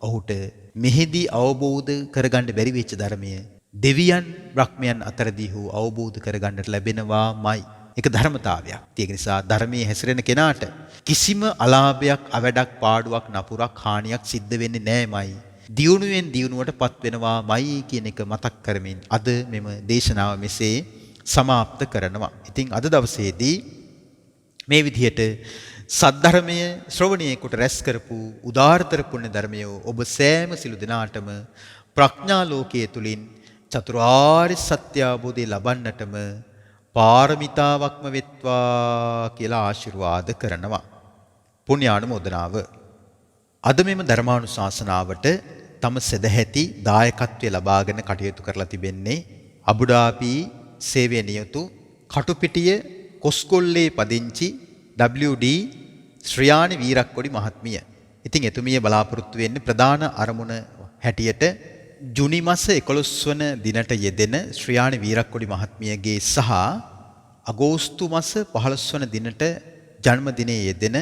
ඔහුට මෙහිදී අවබෝධ කරගන්න බැරි වෙච්ච ධර්මය දෙවියන් බ්‍රහ්මයන් අතරදී හෝ අවබෝධ කරගන්නට ලැබෙනවාමයි. ඒක ධර්මතාවයක්. ඒක නිසා ධර්මයේ හැසිරෙන කෙනාට කිසිම අලාභයක්, අවඩක්, පාඩුවක්, නපුරක්, හානියක් සිද්ධ වෙන්නේ නැහැමයි. දියුණුවෙන් දියුණුවටපත් වෙනවාමයි කියන එක මතක් කරමින් අද මෙම දේශනාව මෙසේ සමාප්ත කරනවා. ඉතින් අද දවසේදී මේ විදිහට සද්ධර්මය ශ්‍රවණය කොට රැස් කරපු උදාාරතර පුණ්‍ය ධර්මය ඔබ සෑම සිළු දෙනාටම ප්‍රඥා ලෝකයේ තුලින් චතුරාර්ය සත්‍ය අවබෝධය ලබන්නටම පාරමිතාවක්ම වෙත්වා කියලා ආශිර්වාද කරනවා. පුණ්‍යානුමෝදනාව. අද මෙම ධර්මානුශාසනාවට තම සදැහැති දායකත්වය ලබාගෙන කටයුතු කරලා තිබෙන්නේ අබුඩාබි සේවය නියුතු කටුපිටිය කොස්කොල්ලේ පදිංචි WD ශ්‍රියානි වීරක්කොඩි මහත්මිය. ඉතින් එතුමිය බලාපොරොත්තු වෙන්නේ ප්‍රධාන අරමුණ හැටියට ජුනි මාස 11 වන දිනට යෙදෙන ශ්‍රියානි වීරක්කොඩි මහත්මියගේ සහ අගෝස්තු මාස 15 වන දිනට ජන්මදිනයේ යෙදෙන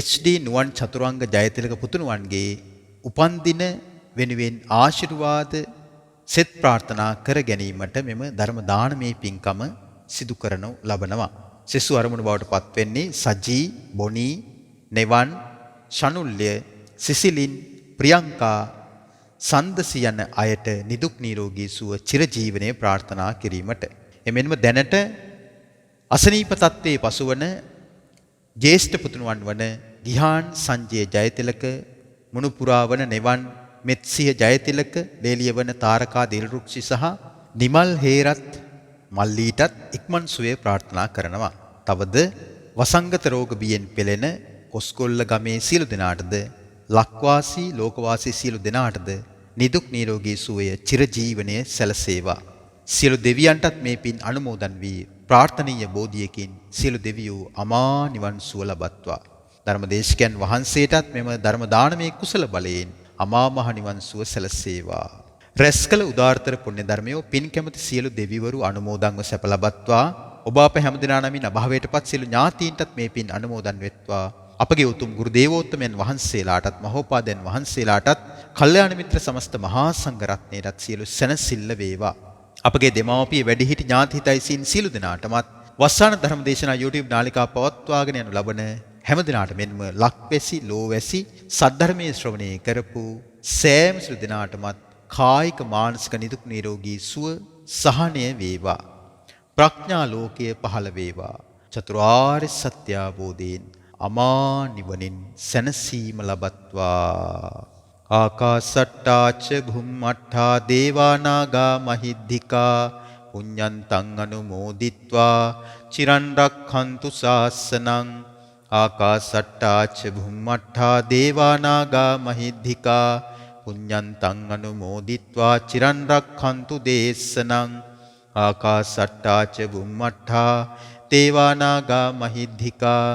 HD නුවන් චතුරංග ජයතිලක පුතුණුවන්ගේ උපන්දින වෙනුවෙන් ආශිර්වාද සෙත් ප්‍රාර්ථනා කර ගැනීමට මෙම ධර්ම දානමේ පින්කම සිදු කරනු ලබනවා. සෙසු අරමුණු බවට පත් වෙන්නේ සජී, බොනී, නෙවන්, ශනුල්‍ය, සිසිලින්, ප්‍රියංකා, සන්දසි යන අයට නිදුක් නිරෝගී සුව චිරජීවනයේ ප්‍රාර්ථනා කිරීමට. එමෙන්ම දැනට අසනීප තත්ත්වයේ පසුවන ජේෂ්ඨ පුතුණුවන් වන ගිහාන් සංජය ජයතිලක, මුණුපුරා වන නෙවන් මෙත්සිය ජයතිලක, ලේලිය වන තාරකා දිල්රුක්ෂි සහ නිමල් හේරත් මල්ලීටත් ඉක්මන් සුවය ප්‍රාර්ථනා කරනවා. තවද වසංගත රෝග බියෙන් පෙළෙන කොස්කොල්ල ගමේ සියලු දෙනාටද ලක්වාසී ලෝකවාසී සියලු දෙනාටද නිදුක් නිරෝගී සුවය චිරජීවනයේ සැලසේවා. සියලු දෙවියන්ටත් මේ පින් අනුමෝදන් වී ප්‍රාර්ථනීය බෝධියකින් සියලු දෙවියෝ අමා නිවන් සුව ලබත්වා. ධර්මදේශකයන් වහන්සේටත් මෙම ධර්ම දානමේ කුසල බලයෙන් අමා මහ නිවන් සුව සැලසේවා. රැස්කල උදාාරතර පුණ්‍ය ධර්මයෝ පින් කැමති සියලු දෙවිවරු අනුමෝදන්ව සැප ලබත්වා. ඔබ අප හැමදෙනා නමින් අභාවයටපත් සියලු ඥාතීන්ටත් මේ පින් අනුමෝදන් වෙත්වා. අපගේ උතුම් ගුරු දේවෝත්තමයන් වහන්සේලාටත් මහෝපාදයන් වහන්සේලාටත් කල්යාණ මිත්‍ර සමස්ත මහා සංඝ රත්නයටත් සියලු සැනසෙල්ල වේවා. අපගේ දෙමාපිය වැඩිහිටි ඥාතිහිතයිසීන් සියලු දෙනාටමත් වස්සාන ධර්ම දේශනා YouTube නාලිකාව පවත්වාගෙන යනු ලබන හැම දිනාට මෙන්ම ලක්වැසි ලෝවැසි සද්ධර්මයේ ශ්‍රවණය කරපු සෑම සිළු දිනාටමත් කායික මානසික නිදුක් නිරෝගී සුව සහනය වේවා. ප්‍රඥා ලෝකයේ පහළ වේවා. චතුරාර්ය සත්‍ය අවබෝධයෙන් අමා නිවනින් සැනසීම ලබත්වා. ආකාසට්ටා ච භුම්මට්ඨා දේවා නාග මහිද්దికා පුඤ්ඤන්තං අනුමෝදිත්වා චිරන් රක්ඛන්තු ශාසනං. ආකාසට්ටා ච භුම්මට්ඨා දේවා නාග මහිද්దికා පුඤ්ඤන්තං අනුමෝදිත්වා චිරන් රක්ඛන්තු දේශනං. ආකාසට්ටා ච භුම්මට්ඨා දේවා නාග මහිද්దికා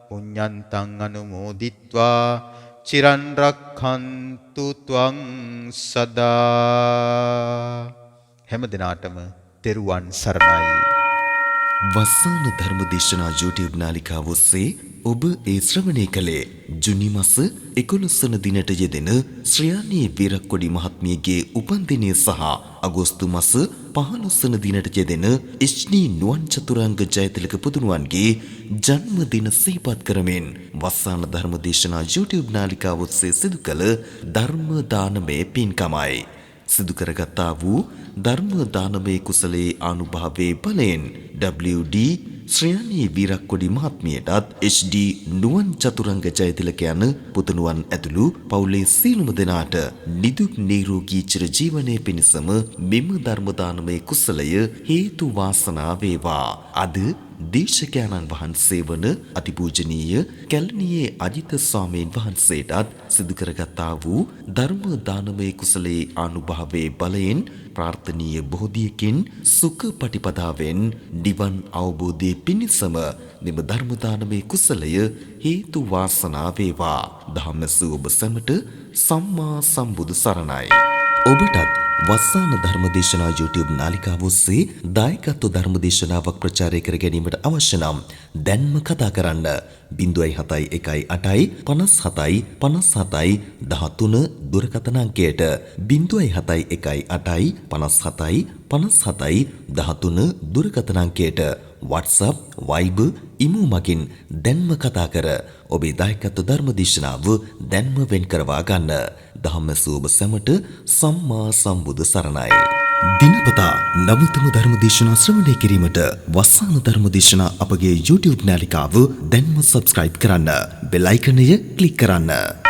පුඤ්ඤන්තං අනුමෝදිත්වා චිරන් රක්ඛන්තු ත්වං සදා. හැම දිනාටම තෙරුවන් සරණයි. වස්සාන ධර්මදේශනා YouTube නාලිකාව ඔස්සේ ඔබ ඒ ශ්‍රවණය කළේ ජුනි මාස 11 වන දිනට යෙදෙන ශ්‍රියානි වීරක්කොඩි මහත්මියගේ උපන්දිනය සහ අගෝස්තු මාස 15 වන දිනට යෙදෙන HD නුවන් චතුරංග ජයතිලක පුතුණුවන්ගේ ජන්මදින සිහිපත් කරමින් වස්සාන ධර්මදේශනා YouTube නාලිකාව ඔස්සේ සිදු කළ ධර්ම දානමය පින්කමයි. සිදු කරගත්තා වූ ධර්ම දානමය කුසලයේ ආනුභාවයේ බලයෙන් WD ශ්‍රියානි වීරක්කොඩි මහත්මියටත් HD නුවන් චතුරංග ජයතිලක යන පුතුණුවන් ඇතුළු පවුලේ සියලුම දෙනාට නිදුක් නිරෝගී චිරජීවනයේ පිණසම මෙම ධර්ම දානමය කුසලය හේතු වාසනා වේවා. අද දේශකයන්න් වහන්සේ වන අතිපූජනීය කැලණියේ අජිත ස්වාමීන් වහන්සේටත් සිදු කරගත්තා වූ ධර්ම දානමය කුසලයේ ආනුභාවයේ බලයෙන් ප්‍රාර්ථනීය බෝධියකින් සුඛ පටිපදාවෙන් නිවන් අවබෝධයේ පිණසම මෙම ධර්ම දානමය කුසලය හේතු වාසනා වේවා. ධම්මසු ඔබ සැමට සම්මා සම්බුදු සරණයි. ඔබටත් වස්සාන ධර්මදේශනා YouTube නාලිකාව ඔස්සේ දායකත්ව ධර්මදේශනාවක් ප්‍රචාරය කර ගැනීමට අවශ්‍ය නම් දැන්ම කතා කරන්න 071 57 57 13 දුරකථන අංකයට 071 57 57 13 දුරකථන අංකයට WhatsApp Viber ඉමු මගින් දැන්ම කතා කර ඔබේ දායකත්ව ධර්මදේශනාව දැන්ම වෙන් කරවා ගන්න. ධම්මසූබ සැමට සම්මා සම්බුදු සරණයි. දිනපතා නවතම ධර්මදේශනා ශ්‍රවණය කිරීමට වස්සාන ධර්මදේශනා අපගේ YouTube නාලිකාව දැන්ම සබ්ස්ක්‍රයිබ් කරන්න. බෙල් අයිකනය ක්ලික් කරන්න.